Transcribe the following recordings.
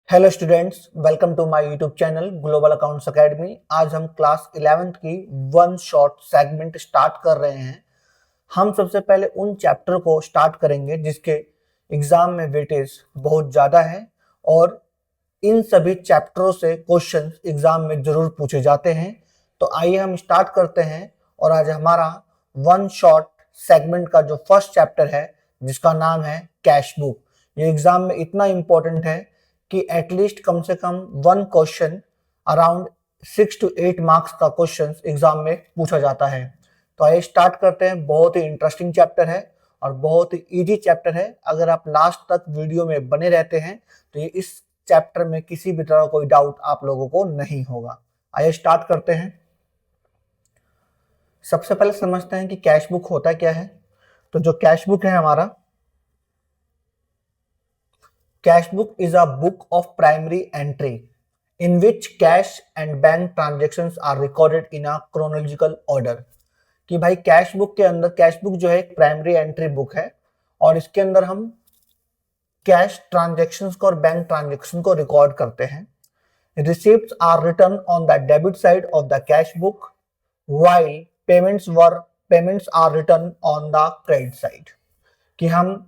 Hello students, welcome to my YouTube channel global accounts academy. आज हम class 11th की one shot segment start कर रहे हैं। हम सबसे पहले उन चैप्टर को स्टार्ट करेंगे जिसके एग्जाम में वेटेज बहुत ज़्यादा है और इन सभी चैप्टरों से क्वेश्चंस एग्जाम में जरूर पूछे जाते हैं। तो आइए हम स्टार्ट करते हैं। और आज हमारा वन शॉट सेगमेंट का जो फर्स्ट चैप्टर है जिसका नाम है कैश बुक, ये एग्जाम में इतना इम्पोर्टेंट है कि एटलीस्ट कम से कम one question around 6 to 8 marks का क्वेश्चन एग्जाम में पूछा जाता है। तो आइए स्टार्ट करते हैं। बहुत ही इंटरेस्टिंग चैप्टर है और बहुत ही इजी चैप्टर है। अगर आप लास्ट तक वीडियो में बने रहते हैं तो ये इस चैप्टर में किसी भी तरह कोई डाउट आप लोगों को नहीं होगा। आइए स्टार्ट करते हैं। सबसे पहले समझते हैं कि कैश बुक होता क्या है। तो जो कैश बुक है हमारा, cash book is a book of primary entry in which cash and bank transactions are recorded in a chronological order। कि भाई कैश बुक के अंदर, कैश बुक जो है एक प्राइमरी एंट्री बुक है और इसके अंदर हम कैश ट्रांजेक्शन्स को और बैंक ट्रांजेक्शन को रिकॉर्ड करते हैं। Receipts are written on the debit side of the cash book while payments are written on the credit side. कि हम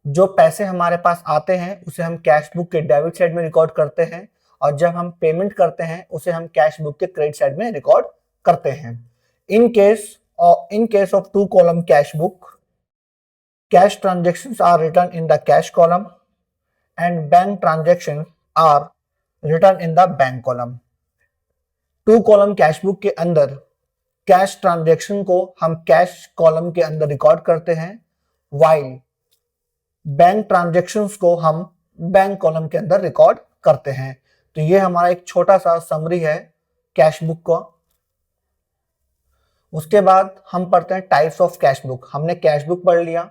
जो पैसे हमारे पास आते हैं उसे हम कैश बुक के डेबिट साइड में रिकॉर्ड करते हैं और जब हम पेमेंट करते हैं उसे हम कैश बुक के क्रेडिट साइड में रिकॉर्ड करते हैं। In case of two column cash book, cash transactions are written in the cash column and bank transaction are written in the bank column. Two column cash book के अंदर cash transaction को हम cash column के अंदर record करते हैं, while bank transactions को हम बैंक कॉलम के अंदर रिकॉर्ड करते हैं। तो ये हमारा एक छोटा सा समरी है कैश बुक का। उसके बाद हम पढ़ते हैं टाइप्स ऑफ कैश बुक। हमने कैश बुक पढ़ लिया,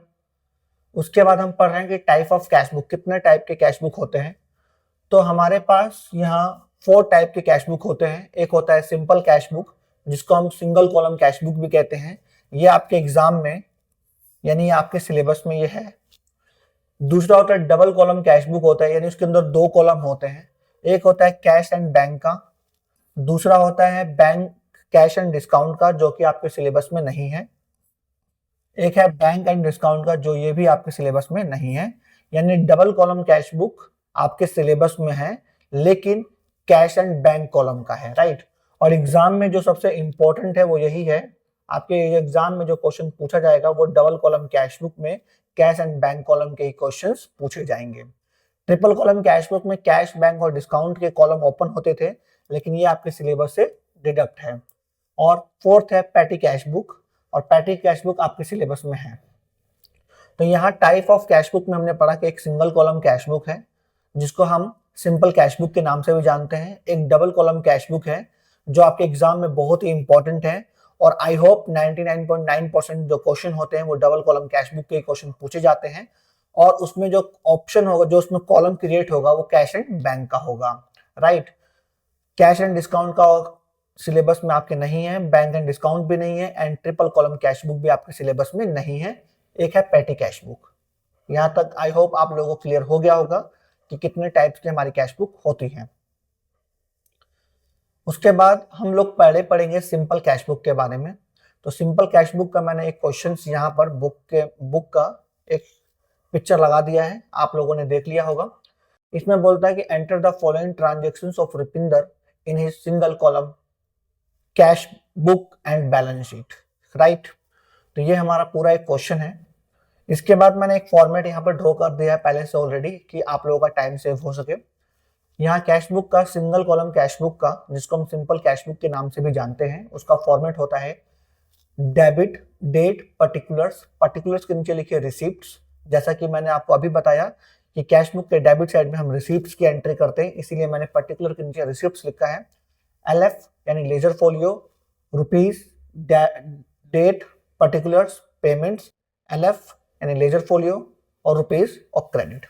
उसके बाद हम पढ़ रहे हैं कि टाइप ऑफ कैश बुक, कितने टाइप के कैश बुक होते हैं। तो हमारे पास यहाँ 4 टाइप के कैश बुक होते हैं। एक होता है सिंपल कैश बुक जिसको हम सिंगल कॉलम कैश बुक भी कहते हैं। ये आपके एग्जाम में यानी आपके सिलेबस में ये है। दूसरा होता है डबल कॉलम कैश बुक होता है, यानी उसके अंदर 2 कॉलम होते हैं। एक होता है कैश एंड बैंक का, दूसरा होता है बैंक कैश एंड डिस्काउंट का जो कि आपके सिलेबस में नहीं है। एक है बैंक एंड डिस्काउंट का जो ये भी आपके सिलेबस में नहीं है। यानी डबल कॉलम कैश बुक आपके सिलेबस में है लेकिन कैश एंड बैंक कॉलम का है, राइट। और एग्जाम में जो सबसे इंपॉर्टेंट है वो यही है। आपके एग्जाम में जो क्वेश्चन पूछा जाएगा वो डबल कॉलम कैश बुक में कैश एंड बैंक कॉलम के ही क्वेश्चंस पूछे जाएंगे। ट्रिपल कॉलम कैश बुक में कैश, बैंक और डिस्काउंट के कॉलम ओपन होते थे लेकिन ये आपके सिलेबस से डिडक्ट है। और फोर्थ है पैटी कैश बुक, और पैटी कैश बुक आपके सिलेबस में है। तो यहाँ टाइप ऑफ कैश बुक में हमने पढ़ा कि एक सिंगल कॉलम कैश बुक है जिसको हम सिंपल कैश बुक के नाम से भी जानते हैं। एक डबल कॉलम कैश बुक है जो आपके एग्जाम में बहुत ही इंपॉर्टेंट है और आई होप 99.9% जो क्वेश्चन होते हैं वो डबल कॉलम कैश बुक के क्वेश्चन पूछे जाते हैं। और उसमें जो ऑप्शन होगा, जो उसमें कॉलम क्रिएट होगा वो कैश एंड बैंक का होगा, राइट। कैश एंड डिस्काउंट का सिलेबस में आपके नहीं है, बैंक एंड डिस्काउंट भी नहीं है and triple column cash book भी आपके सिलेबस में नहीं है। एक है पैटी कैश बुक। यहाँ तक आई होप आप लोगों को क्लियर हो गया होगा कि कितने टाइप्स की हमारी कैश बुक होती है। उसके बाद हम लोग पहले पढ़ेंगे सिंपल कैश बुक के बारे में। तो सिंपल कैश बुक का मैंने एक क्वेश्चन यहाँ पर बुक का एक पिक्चर लगा दिया है, आप लोगों ने देख लिया होगा। इसमें बोलता है कि enter the following transactions of Rupinder in his single column cash book and balance sheet, right. तो ये हमारा पूरा एक क्वेश्चन है। इसके बाद मैंने एक फॉर्मेट यहाँ पर ड्रॉ कर दिया है पहले से ऑलरेडी कि आप लोगों का टाइम सेव हो सके। यहाँ कैश बुक का, सिंगल कॉलम कैश बुक का जिसको हम सिंपल कैश बुक के नाम से भी जानते हैं, उसका फॉर्मेट होता है डेबिट, डेट, पर्टिकुलर्स। पर्टिकुलर्स के नीचे लिखिए रिसिप्ट्स। जैसा कि मैंने आपको अभी बताया कि कैश बुक के डेबिट साइड में हम रिसिप्ट्स की एंट्री करते हैं, इसीलिए मैंने पर्टिकुलर के नीचे रिसिप्ट्स लिखा है। LF यानी ledger folio, rupees, date, particulars, payments, LF यानी लेजर फोलियो और रुपीज और क्रेडिट।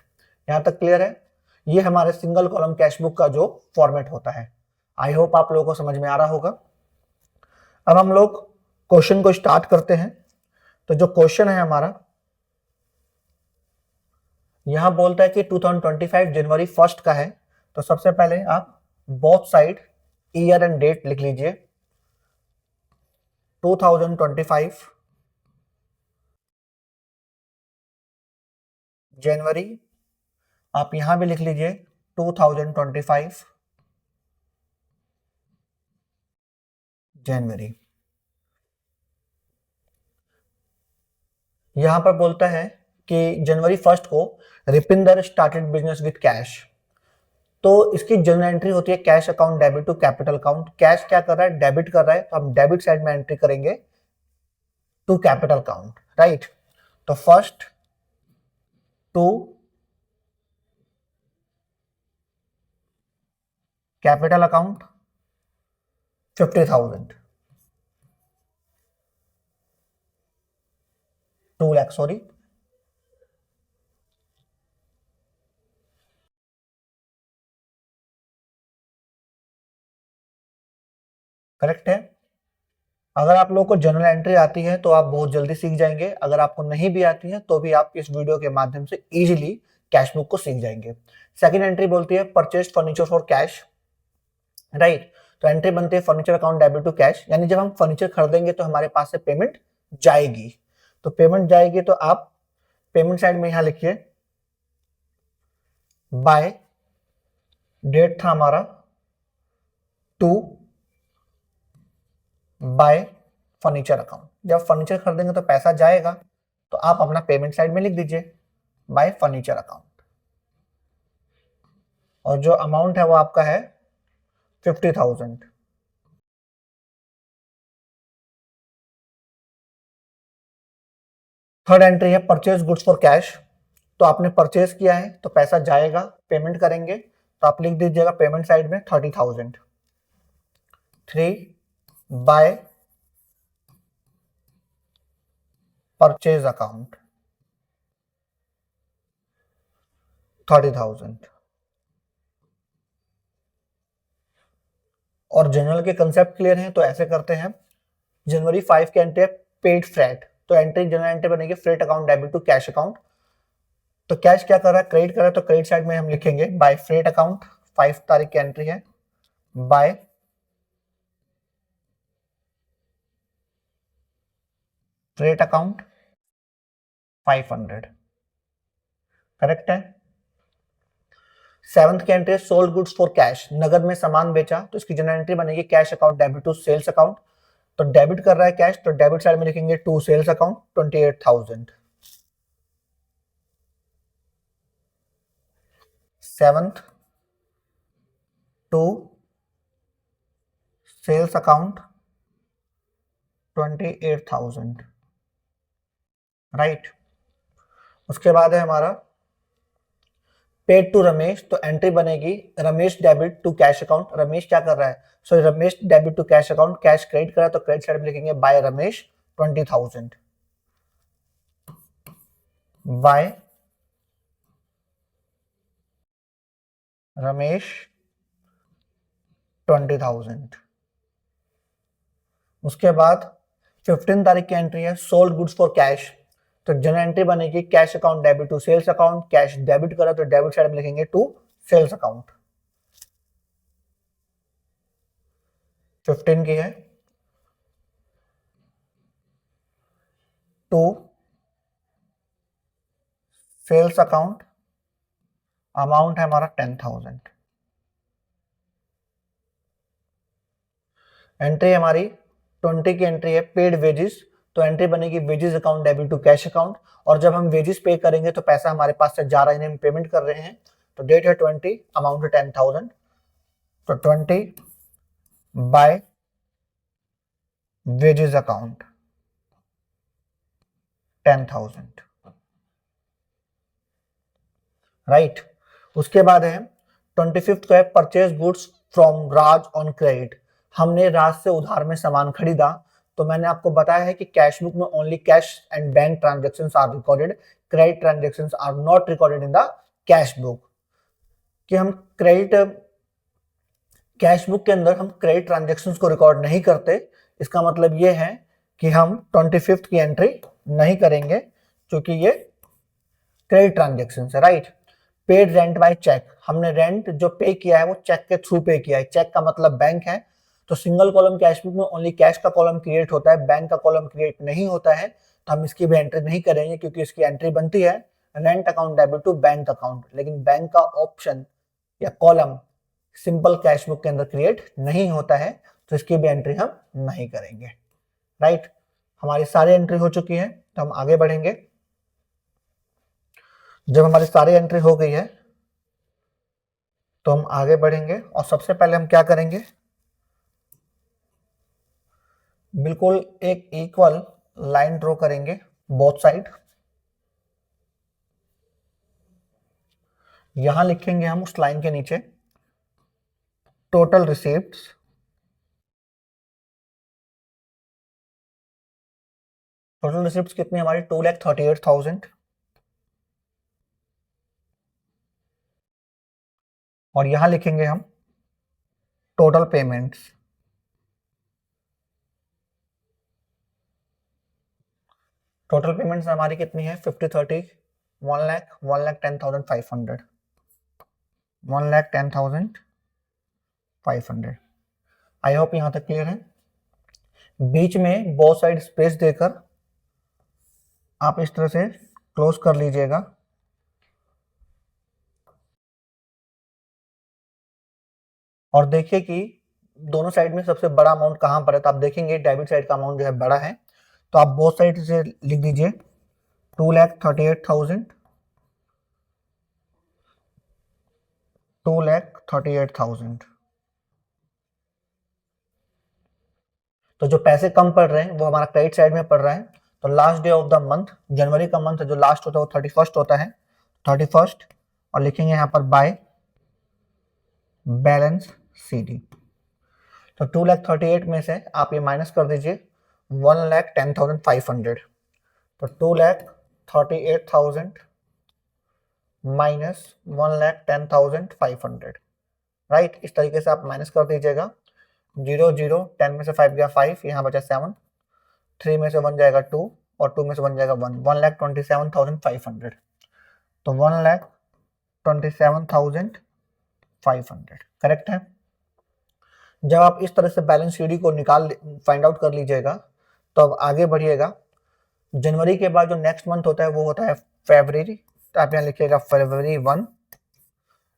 यहाँ तक क्लियर है। ये हमारे सिंगल कॉलम कैश बुक का जो फॉर्मेट होता है। आई होप आप लोगों को समझ में आ रहा होगा। अब हम लोग क्वेश्चन को स्टार्ट करते हैं। तो जो क्वेश्चन है हमारा, यहां बोलता है कि 2025 जनवरी 1 का है तो सबसे पहले आप both side year end date लिख लीजिए, 2025 जनवरी, आप यहां भी लिख लीजिए 2025 जनवरी। यहां पर बोलता है कि जनवरी 1 को Ripinder started business with cash, तो इसकी जनरल एंट्री होती है cash account debit to capital account. Cash क्या कर रहा है, डेबिट कर रहा है, तो हम डेबिट साइड में एंट्री करेंगे टू कैपिटल अकाउंट, राइट। तो first to capital account 50,000, 2 lakh, sorry, correct है। अगर आप लोगों को जनरल एंट्री आती है तो आप बहुत जल्दी सीख जाएंगे, अगर आपको नहीं भी आती है तो भी आप इस वीडियो के माध्यम से इजीली कैश बुक को सीख जाएंगे। सेकंड एंट्री बोलती है purchase furniture for cash, right. तो एंट्री बनती है furniture account debit to cash, यानी जब हम फर्नीचर खरीदेंगे तो हमारे पास से पेमेंट जाएगी। तो पेमेंट जाएगी तो आप पेमेंट साइड में यहां लिखिए बाय, डेट था हमारा टू बाय फर्नीचर अकाउंट। जब फर्नीचर खरीदेंगे तो पैसा जाएगा, तो आप अपना पेमेंट साइड में लिख दीजिए बाय फर्नीचर अकाउंट, और जो अमाउंट है वो आपका है 50,000। थर्ड एंट्री है परचेज गुड्स फॉर कैश, तो आपने परचेज किया है तो पैसा जाएगा, पेमेंट करेंगे, तो आप लिख दीजिएगा पेमेंट साइड में 30,000। 3 बाय परचेज अकाउंट 30,000। और जनरल के कंसेप्ट क्लियर हैं, तो ऐसे करते हैं। जनवरी 5 की एंट्री है पेड फ्रेट, तो एंट्री जनरल एंट्री बनेगी freight account debit to cash account. तो कैश क्या कर रहा है, क्रेडिट कर रहा है, तो क्रेडिट साइड में हम लिखेंगे बाय फ्रेट अकाउंट, 5 तारीख की एंट्री है, बाय फ्रेट अकाउंट 500, करेक्ट है। सेवंथ की entry sold goods for cash, नगद में सामान बेचा, तो इसकी जनरल एंट्री बनेगी cash account debit to sales account. तो डेबिट कर रहा है कैश, तो डेबिट साइड में लिखेंगे to sales account 28,000। Seventh to sales account 28,000, right. उसके बाद है हमारा पेड टू रमेश, तो एंट्री बनेगी Ramesh debit to cash account. Ramesh क्या कर रहा है, so Ramesh debit to cash account, cash credit कर रहा है, तो क्रेडिट साइड में लिखेंगे बाय रमेश 20,000, बाय रमेश 20,000। उसके बाद 15 तारीख की एंट्री है सोल्ड गुड्स फॉर कैश, तो जनरल एंट्री बनेगी cash account debit to sales account, cash debit करा तो डेबिट साइड में लिखेंगे टू सेल्स अकाउंट। 15 की है टू सेल्स अकाउंट, अमाउंट है हमारा 10,000। एंट्री हमारी 20 की एंट्री है पेड वेजेस, तो एंट्री बनेगी wages account debit to cash account, और जब हम वेजेस पे करेंगे तो पैसा हमारे पास से जा रहा है, हम पेमेंट कर रहे हैं, तो डेट है 20, अमाउंट है 10,000, तो 20 बाय वेजेस अकाउंट 10,000, राइट। उसके बाद है 25th को है purchase goods from Raj on credit, हमने राज से उधार में सामान खरीदा, तो मैंने आपको बताया है कि कैश बुक में only cash and bank transactions are recorded, credit transactions are not recorded in the cash book. कि हम कैश बुक के अंदर हम क्रेडिट ट्रांजैक्शंस को रिकॉर्ड नहीं करते, इसका मतलब ये है कि हम 25th की एंट्री नहीं करेंगे, क्योंकि ये क्रेडिट ट्रांजैक्शंस है, right. Paid rent by cheque, हमने रेंट जो पे किया है वो चेक के थ्रू पे किया है, चेक का मतलब बैंक है, तो सिंगल कॉलम कैश बुक में ओनली कैश का कॉलम क्रिएट होता है, बैंक का कॉलम क्रिएट नहीं होता है, तो हम इसकी भी एंट्री नहीं करेंगे क्योंकि इसकी एंट्री बनती है rent account debit to bank account, लेकिन बैंक का ऑप्शन या कॉलम सिंपल कैश बुक के अंदर क्रिएट नहीं होता है, तो इसकी भी एंट्री हम नहीं करेंगे। राइट, हमारी सारी एंट्री हो चुकी है, तो हम आगे बढ़ेंगे। जब हमारी सारी एंट्री हो गई है तो हम आगे बढ़ेंगे और सबसे पहले हम क्या करेंगे, बिल्कुल एक इक्वल लाइन ड्रॉ करेंगे बोथ साइड। यहां लिखेंगे हम उस लाइन के नीचे टोटल रिसीप्ट्स कितनी हमारी 2,38,000, और यहां लिखेंगे हम टोटल पेमेंट्स, हमारी कितनी है 50-30, 1,10,500, 1,10,500। आई होप यहां तक क्लियर है। बीच में बोथ साइड स्पेस देकर आप इस तरह से क्लोज कर लीजिएगा। और देखिए कि दोनों साइड में सबसे बड़ा अमाउंट कहां पर है, तो आप देखेंगे डेबिट साइड का अमाउंट जो है बड़ा है, तो आप बोथ साइड से लिख दीजिए 2,38,000, 2,38,000। तो जो पैसे कम पड़ रहे हैं वो हमारा क्रेडिट साइड में पड़ रहा है, तो last day of the month, जनवरी का मंथ जो लास्ट होता है वो 31 होता है, 31, और लिखेंगे यहाँ पर बाय बैलेंस CD। तो 2,38,000 में से आप ये माइनस कर दीजिए 1,10,500, तो 2,38,000 माइनस 1,10,500। राइट, इस तरीके से आप माइनस कर दीजिएगा। 0 0, 10 में से 5 गया 5, यहाँ बचा 7, 3 में से 1 जाएगा 2 और 2 में से 1 जाएगा 1, 1,27,500, तो 1,27,500 करेक्ट है। जब आप इस तरह से बैलेंस शीट को फाइंड आउट कर लीजिएगा, तो अब आगे बढ़िएगा। जनवरी के बाद जो नेक्स्ट मंथ होता है वो होता है फरवरी, तो आप यहाँ लिखिएगा फरवरी 1।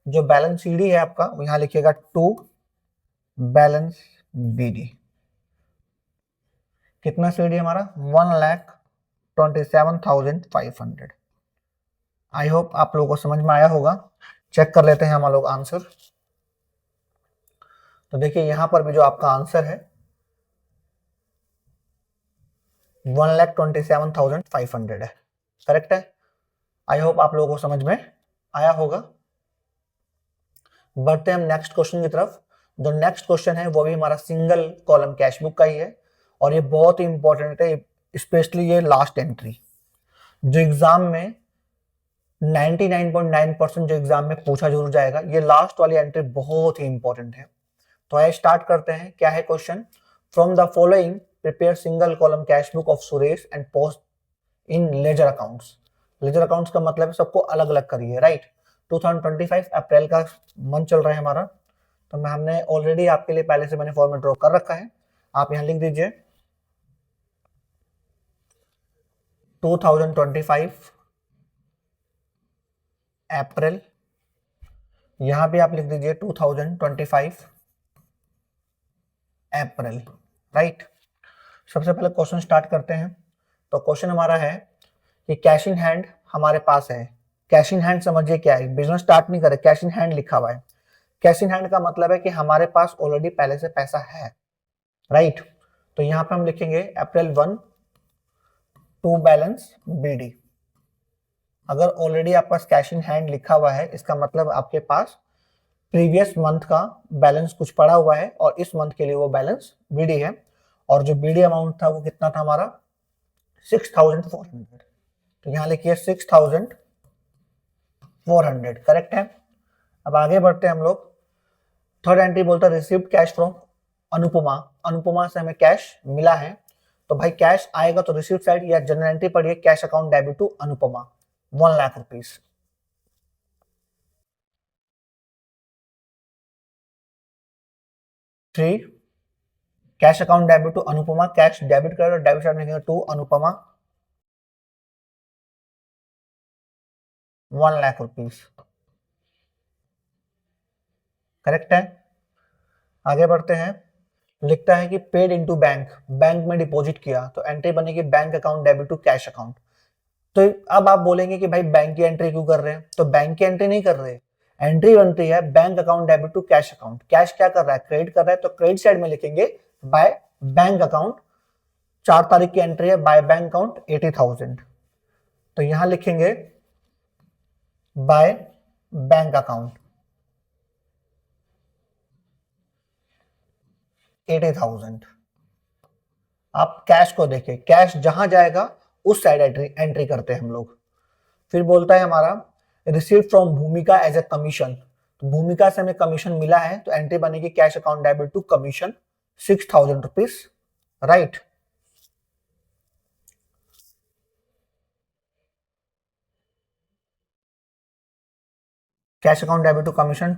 जो बैलेंस शीट है आपका वो यहाँ लिखिएगा 2 बैलेंस BD। कितना सीडी हमारा 1,27,500। आई होप आप लोगों को समझ में आया होगा। चेक कर लेते हैं हम लोग आंसर। तो देखिए यहां पर भी जो आपका आंसर है 1,27,500 है, करेक्ट है। आई होप आप लोगों को समझ में आया होगा। बढ़ते हैं हम नेक्स्ट क्वेश्चन की तरफ। जो नेक्स्ट क्वेश्चन है वो भी हमारा सिंगल कॉलम कैश बुक का ही है, और ये बहुत ही इंपॉर्टेंट है, स्पेशली ये लास्ट एंट्री जो एग्जाम में 99.9% जो एग्जाम में पूछा जरूर जाएगा। ये लास्ट वाली एंट्री बहुत ही इंपॉर्टेंट है। तो आइए स्टार्ट करते हैं। क्या है question, from the following prepare single column cash book of Suresh and post in ledger accounts. Ledger accounts का मतलब है सबको अलग अलग करिए, राइट। 2025 अप्रैल का मंथ चल रहा है हमारा, तो हमने ऑलरेडी आपके लिए पहले से मैंने फॉर्मेट ड्रॉ कर रखा है। आप यहां लिख दीजिए 2025 अप्रैल, यहां भी आप लिख दीजिए 2025 अप्रैल, राइट। सबसे पहले क्वेश्चन स्टार्ट करते हैं। तो क्वेश्चन हमारा है कि कैश इन हैंड हमारे पास है। कैश इन हैंड समझिए क्या है, बिजनेस स्टार्ट नहीं करे, कैश इन हैंड लिखा हुआ है। कैश इन हैंड का मतलब है कि हमारे पास ऑलरेडी पहले से पैसा है, राइट। तो यहां पे हम लिखेंगे अप्रैल 1 टू बैलेंस BD। अगर ऑलरेडी आपके पास कैश इन हैंड लिखा हुआ है, इसका मतलब आपके पास प्रीवियस मंथ का बैलेंस कुछ पड़ा हुआ है और इस मंथ के लिए वो बैलेंस BD है। और जो BD अमाउंट था वो कितना था हमारा 6,400। तो यहां लिखिए 6,400, करेक्ट है। अब आगे बढ़ते हैं हम लोग। थर्ड एंट्री बोलता है received cash from Anupama. Anupama से हमें कैश मिला है, तो भाई कैश आएगा तो रिसीव्ड साइड या जनरल एंट्री पढ़िए cash account debit to Anupama 1 lakh rupees. 3 cash account debit to Anupama, cash debit कर, डेबिट साइड में लिखेंगे to Anupama 1 lakh rupees. Correct है। आगे बढ़ते हैं। लिखता है कि पेड इनटू बैंक, बैंक में डिपॉजिट किया, तो एंट्री बनेगी bank account debit to cash account. तो अब आप बोलेंगे कि भाई बैंक की एंट्री क्यों कर रहे हैं, तो बैंक की एंट्री नहीं कर रहे, एंट्री बनती है bank account debit to cash account. Cash क्या कर रहा है, क्रेडिट कर रहा है, तो क्रेडिट साइड में लिखेंगे बाय बैंक अकाउंट। 4 तारीख की एंट्री है, बाय बैंक अकाउंट 80,000, तो यहां लिखेंगे बाय बैंक अकाउंट 80,000। आप कैश को देखें, कैश जहां जाएगा उस साइड एंट्री करते हैं हम लोग। फिर बोलता है हमारा रिसीव फ्रॉम भूमिका एज ए कमीशन, तो भूमिका से हमें कमीशन मिला है, तो एंट्री बनेगी cash account debit to commission 6,000 rupees. Right. Cash account debit to commission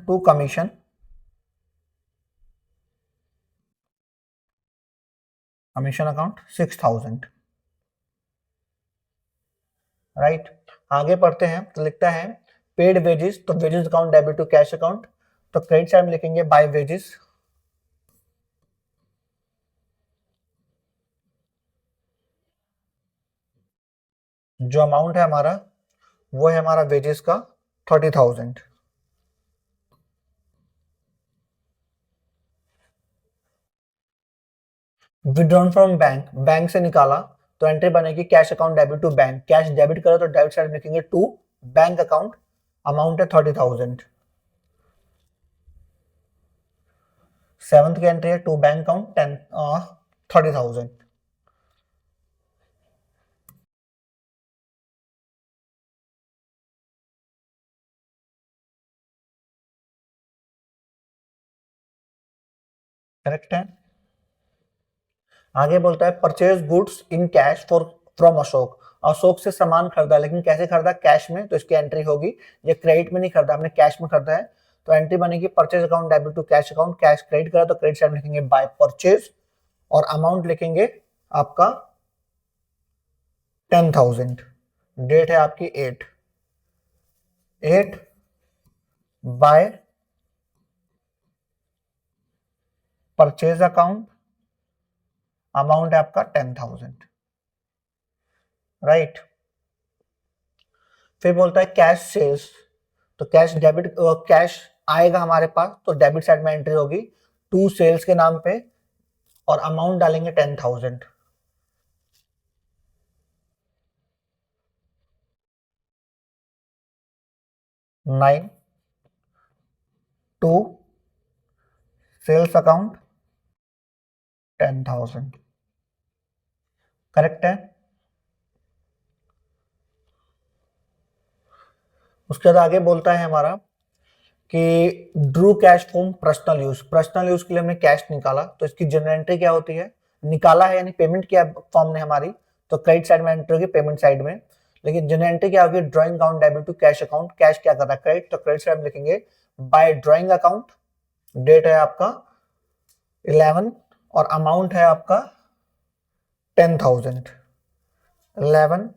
commission account 6,000। Right. आगे पढ़ते हैं, तो लिखता है पेड वेजेस, तो wages account debit to cash account, तो क्रेडिट साइड में लिखेंगे बाय वेजेस। जो अमाउंट है हमारा वो है हमारा वेजेस का 30,000। विड्रॉन फ्रॉम बैंक, बैंक से निकाला, तो एंट्री बनेगी cash account debit to bank, cash debit करो तो डेबिट साइड में लिखेंगे टू बैंक अकाउंट, अमाउंट है 30,000। सेवंथ की एंट्री है टू बैंक अकाउंट 30,000। करेक्ट है। आगे बोलता है purchase goods in cash for from Ashok, Ashok से सामान खरीदा, लेकिन कैसे खरीदा, कैश में, तो इसकी एंट्री होगी, ये क्रेडिट में नहीं खरीदा, हमने कैश में खरीदा है, तो एंट्री बनेगी purchase account debit to cash account, cash credit करा तो क्रेडिट साइड में लिखेंगे बाय परचेज, और अमाउंट लिखेंगे आपका 10,000। डेट है आपकी 8 बाय परचेज अकाउंट, अमाउंट है आपका 10,000। राइट। फिर बोलता है कैश सेल्स, तो कैश डेबिट, कैश आएगा हमारे पास, तो डेबिट साइड में एंट्री होगी टू सेल्स के नाम पे, और अमाउंट डालेंगे 10,000। 9 टू सेल्स अकाउंट 10,000। करेक्ट है। उसके बाद आगे बोलता है हमारा कि Drew cash from personal use, personal use के लिए हमने कैश निकाला, तो इसकी जनरल एंट्री क्या होती है, निकाला है यानी पेमेंट किया फॉर्म ने हमारी, तो क्रेडिट साइड में एंट्री होगी, पेमेंट साइड में, लेकिन जनरल एंट्री क्या होगी, drawing account debit to cash account, cash क्या कर रहा है, क्रेडिट, तो क्रेडिट साइड में लिखेंगे बाय ड्रॉइंग अकाउंट, डेट है आपका 11 और अमाउंट है आपका 10,000। 11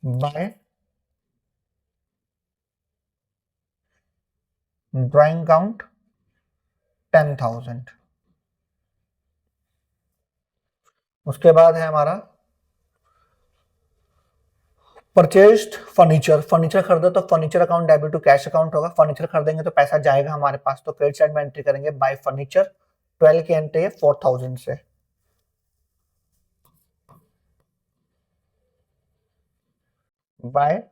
बाय ड्रॉइंग अकाउंट 10,000। उसके बाद है हमारा परचेस्ड फर्नीचर, फर्नीचर खरीदो तो furniture account debit to cash account होगा, फर्नीचर खरीदेंगे तो पैसा जाएगा हमारे पास, तो क्रेडिट साइड में एंट्री करेंगे बाय फर्नीचर, 12 की एंट्री है 4,000 से। Bye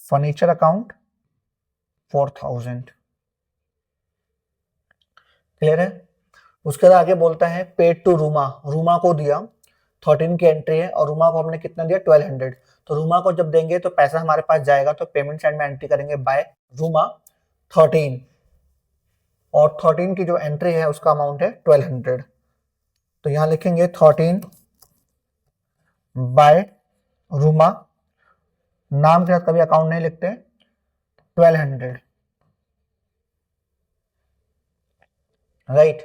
furniture account 4,000। क्लियर है। उसके बाद आगे बोलता है पेड टू रूमा, रूमा को दिया, 13 की एंट्री है, और रूमा को हमने कितना दिया 1200, तो रूमा को जब देंगे तो पैसा हमारे पास जाएगा, तो पेमेंट साइड में एंट्री करेंगे बाय रूमा 13, और 13 की जो एंट्री है उसका अमाउंट है 1200, तो यहां लिखेंगे 13 बाय रूमा, नाम के साथ कभी अकाउंट नहीं लिखते, 1200, राइट।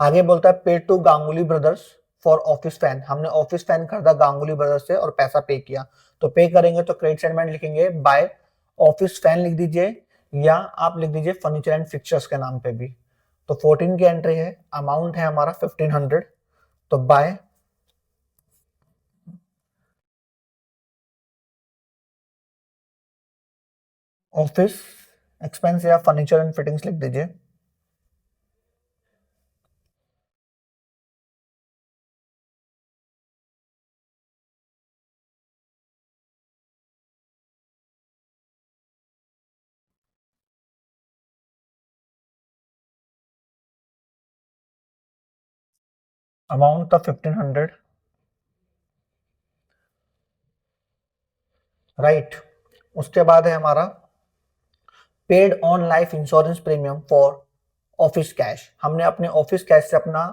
आगे बोलता है pay to Ganguly brothers for office fan, हमने ऑफिस फैन खरीदा गांगुली ब्रदर्स से और पैसा पे किया, तो पे करेंगे तो क्रेडिट स्टेटमेंट लिखेंगे बाय ऑफिस फैन लिख दीजिए, या आप लिख दीजिए फर्नीचर एंड फिक्चर्स के नाम पे भी। तो 14 की एंट्री है, अमाउंट है हमारा 1500, तो बाय ऑफिस एक्सपेंस या फर्नीचर एंड फिटिंग्स लिख दीजिए। अमाउंट था 1500, राइट। उसके बाद है हमारा paid on life insurance premium for office cash, हमने अपने ऑफिस कैश से अपना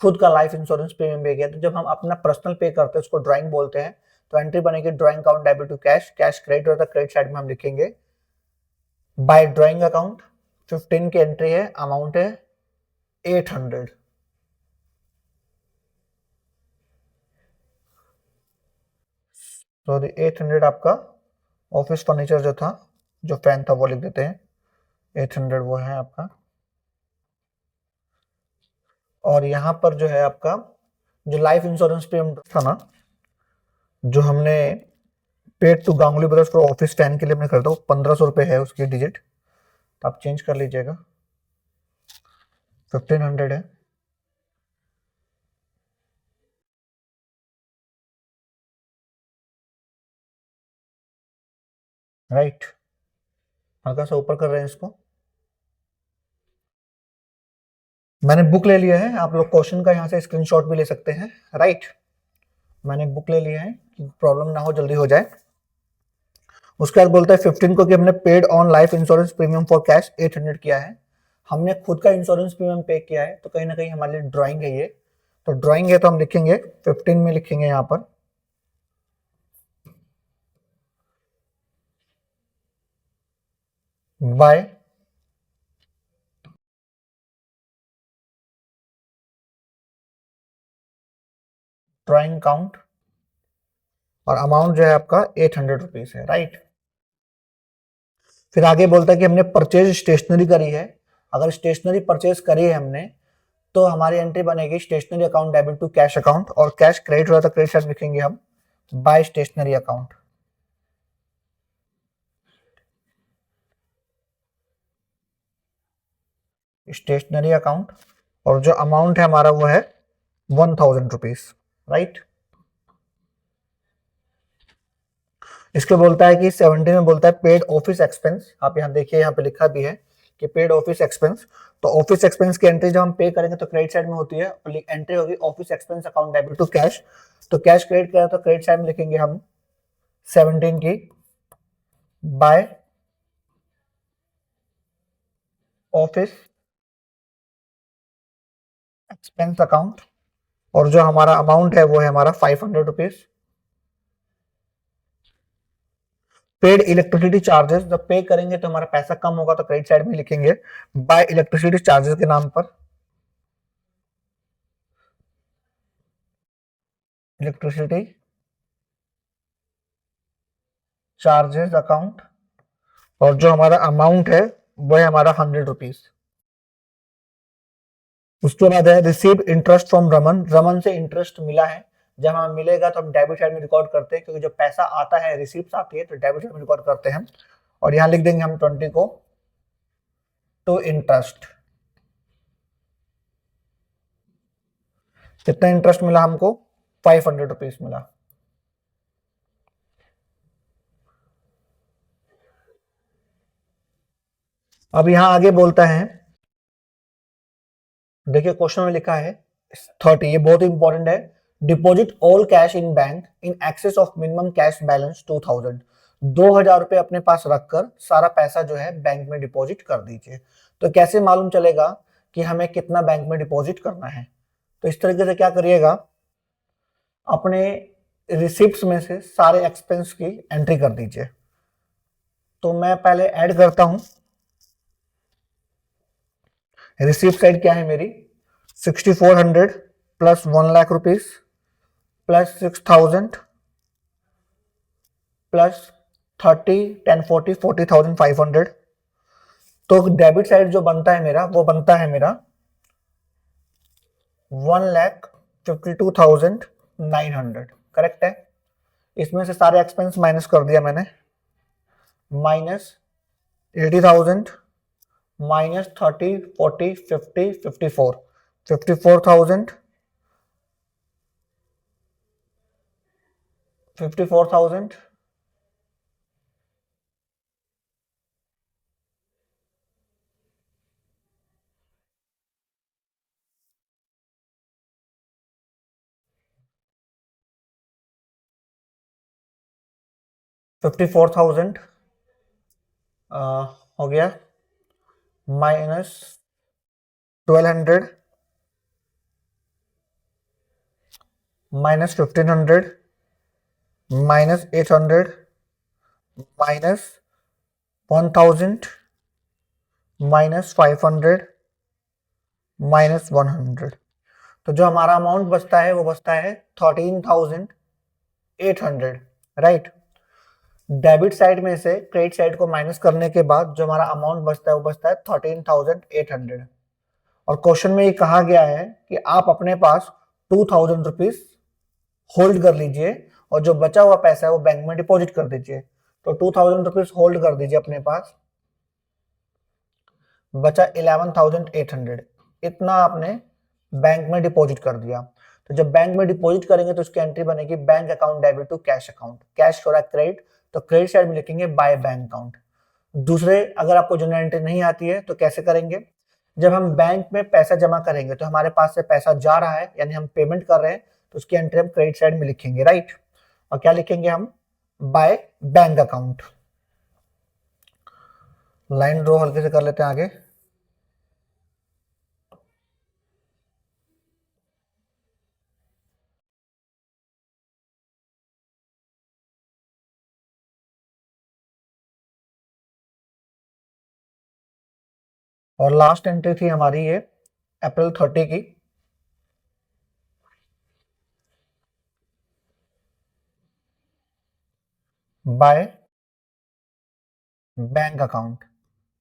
खुद का लाइफ इंश्योरेंस प्रीमियम पे किया। तो जब हम अपना पर्सनल पे करते हैं उसको ड्राइंग बोलते हैं, तो एंट्री बनेगी drawing account debit to cash, cash credit होता है, क्रेडिट साइड में हम लिखेंगे बाय ड्राइंग अकाउंट। 15 की एंट्री है, अमाउंट है 800, सॉरी 800 आपका ऑफिस फर्नीचर जो था, जो फैन था वो लिख देते हैं 800, वो है आपका। और यहाँ पर जो है आपका जो लाइफ इंश्योरेंस प्रीमियम था ना, जो हमने paid to Ganguly brothers for office fan के लिए हमने खरीदा, 1500 रुपये है उसकी डिजिट, तो आप चेंज कर लीजिएगा, 1500 है, राइट। हल्का सा ऊपर कर रहे हैं इसको, मैंने बुक ले लिया है, आप लोग क्वेश्चन का यहाँ से स्क्रीनशॉट भी ले सकते हैं, राइट। मैंने बुक ले लिया है कि प्रॉब्लम ना हो, जल्दी हो जाए। उसके बाद बोलता है 15 को कि हमने paid on life insurance premium for cash 800 किया है, हमने खुद का इंश्योरेंस प्रीमियम पे किया है, तो कहीं ना कहीं हमारे लिए ड्राइंग है ये, तो ड्राइंग है तो हम लिखेंगे 15 में लिखेंगे यहाँ पर बाय ड्राइंग काउंट, और अमाउंट जो है आपका 800 रुपीज है, राइट। फिर आगे बोलता है कि हमने परचेज स्टेशनरी करी है, अगर स्टेशनरी परचेज करी है हमने, तो हमारी एंट्री बनेगी stationery account debit to cash account, और कैश क्रेडिट हुआ तो क्रेडिट साइड लिखेंगे हम by stationery account, stationery account, और जो अमाउंट है हमारा वो है 1000 रुपीज, राइट। इसके बोलता है कि 17 में बोलता है पेड ऑफिस एक्सपेंस, आप यहाँ देखिए यहाँ पे लिखा भी है कि पेड ऑफिस एक्सपेंस, तो ऑफिस एक्सपेंस की एंट्री जब हम पे करेंगे तो क्रेडिट साइड में होती है, और एंट्री होगी office expense account debit to cash, तो कैश क्रेडिट करें तो क्रेडिट साइड में लिखेंगे हम 17 की बाय ऑफिस एक्सपेंस अकाउंट, और जो हमारा अमाउंट है वो है हमारा 500 रुपीज। पेड इलेक्ट्रिसिटी चार्जेस, जब पे करेंगे तो हमारा पैसा कम होगा तो क्रेडिट साइड में लिखेंगे बाय इलेक्ट्रिसिटी चार्जेस के नाम पर इलेक्ट्रिसिटी चार्जेस अकाउंट, और जो हमारा अमाउंट है वो है हमारा 100 रुपीज। उसके बाद है receive interest from Raman, Raman से इंटरेस्ट मिला है, जब हमें मिलेगा तो हम डेबिट साइड में रिकॉर्ड करते हैं, क्योंकि जब पैसा आता है रिसीप्ट आती है तो डेबिट साइड में रिकॉर्ड करते हैं, और यहाँ लिख देंगे हम 20 को टू इंटरेस्ट। कितना इंटरेस्ट मिला हमको? 500 रुपीज मिला। अब यहाँ आगे बोलता है, देखिए क्वेश्चन में लिखा है 30, ये बहुत इंपॉर्टेंट है, deposit all cash in bank in excess of minimum cash balance 2000, 2000 रुपए अपने पास रखकर सारा पैसा जो है बैंक में डिपॉजिट कर दीजिए। तो कैसे मालूम चलेगा कि हमें कितना बैंक में डिपॉजिट करना है? तो इस तरीके से क्या करिएगा, अपने रिसिप्ट्स में से सारे एक्सपेंस की एंट्री कर दीजिए। तो मैं पहले ऐड करता हूं। रिसीव साइड क्या है मेरी, 6400 plus 1 lakh rupees plus 6000 plus 30 10 40 40,500। तो डेबिट साइड जो बनता है मेरा, वो बनता है मेरा 1,52,900। करेक्ट है। इसमें से सारे एक्सपेंस माइनस कर दिया मैंने, माइनस 80,000 माइनस 30 40 50 54 54,000 54,000 54,000 हो गया, minus 1200 minus 1500 minus 800 minus 1000 minus 500 minus 100। तो जो हमारा अमाउंट बचता है वो बचता है 13,800। राइट। डेबिट साइड में से क्रेडिट साइड को माइनस करने के बाद जो हमारा अमाउंट बचता है वो बचता है 13,800। और क्वेश्चन में ये कहा गया है कि आप अपने पास 2,000 रुपीज होल्ड कर लीजिए और जो बचा हुआ पैसा है वो बैंक में डिपॉजिट कर दीजिए। तो 2,000 रुपीज होल्ड कर दीजिए अपने पास, बचा 11,800। इतना आपने बैंक में डिपॉजिट कर दिया। तो जब बैंक में डिपॉजिट करेंगे तो उसकी एंट्री बनेगी bank account debit to cash account. Cash हो रहा है क्रेडिट, तो क्रेडिट साइड में लिखेंगे बाय बैंक अकाउंट। दूसरे अगर आपको जनरल एंट्री नहीं आती है तो कैसे करेंगे, जब हम बैंक में पैसा जमा करेंगे तो हमारे पास से पैसा जा रहा है यानी हम पेमेंट कर रहे हैं, तो उसकी एंट्री हम क्रेडिट साइड में लिखेंगे। राइट। और क्या लिखेंगे हम, by bank account. Line draw हल्के से कर लेते हैं आगे। और लास्ट एंट्री थी हमारी ये अप्रैल 30 की, बाय बैंक अकाउंट।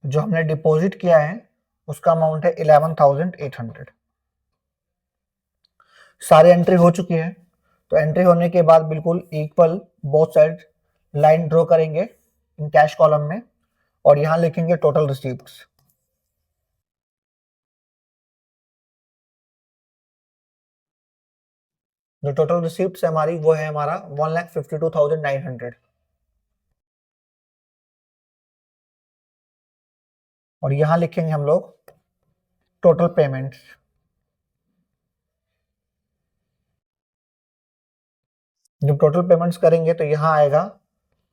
जो हमने डिपॉजिट किया है उसका अमाउंट है 11,800। सारी एंट्री हो चुकी है। तो एंट्री होने के बाद बिल्कुल equal both side line draw करेंगे इन कैश कॉलम में और यहां लिखेंगे टोटल रिसीप्ट्स। जो टोटल रिसीप्ट्स है हमारी वो है हमारा 1,52,900। और यहां लिखेंगे हम लोग टोटल पेमेंट्स। जब टोटल पेमेंट्स करेंगे तो यहां आएगा,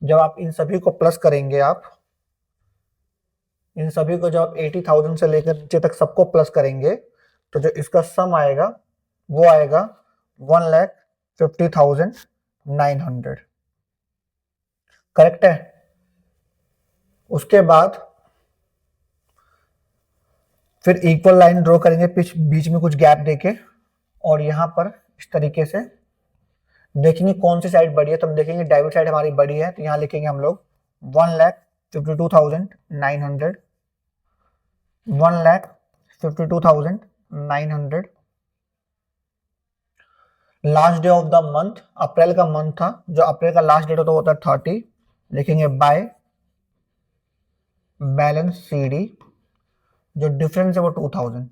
जब आप इन सभी को प्लस करेंगे, आप इन सभी को जब आप 80,000 से लेकर नीचे तक सबको प्लस करेंगे तो जो इसका सम आएगा वो आएगा 1,50,900। करेक्ट है। उसके बाद फिर इक्वल लाइन ड्रॉ करेंगे बीच में कुछ गैप देके और यहां पर इस तरीके से देखेंगे कौन सी साइड बड़ी है। तो हम देखेंगे डेबिट साइड हमारी बड़ी है, तो यहां लिखेंगे हम लोग 1,52,900 1,52,900। Last day of the month, April का मंथ था, जो अप्रैल का लास्ट डेट होता है 30, लिखेंगे बाय बैलेंस सीडी। जो डिफरेंस है वो 2,000।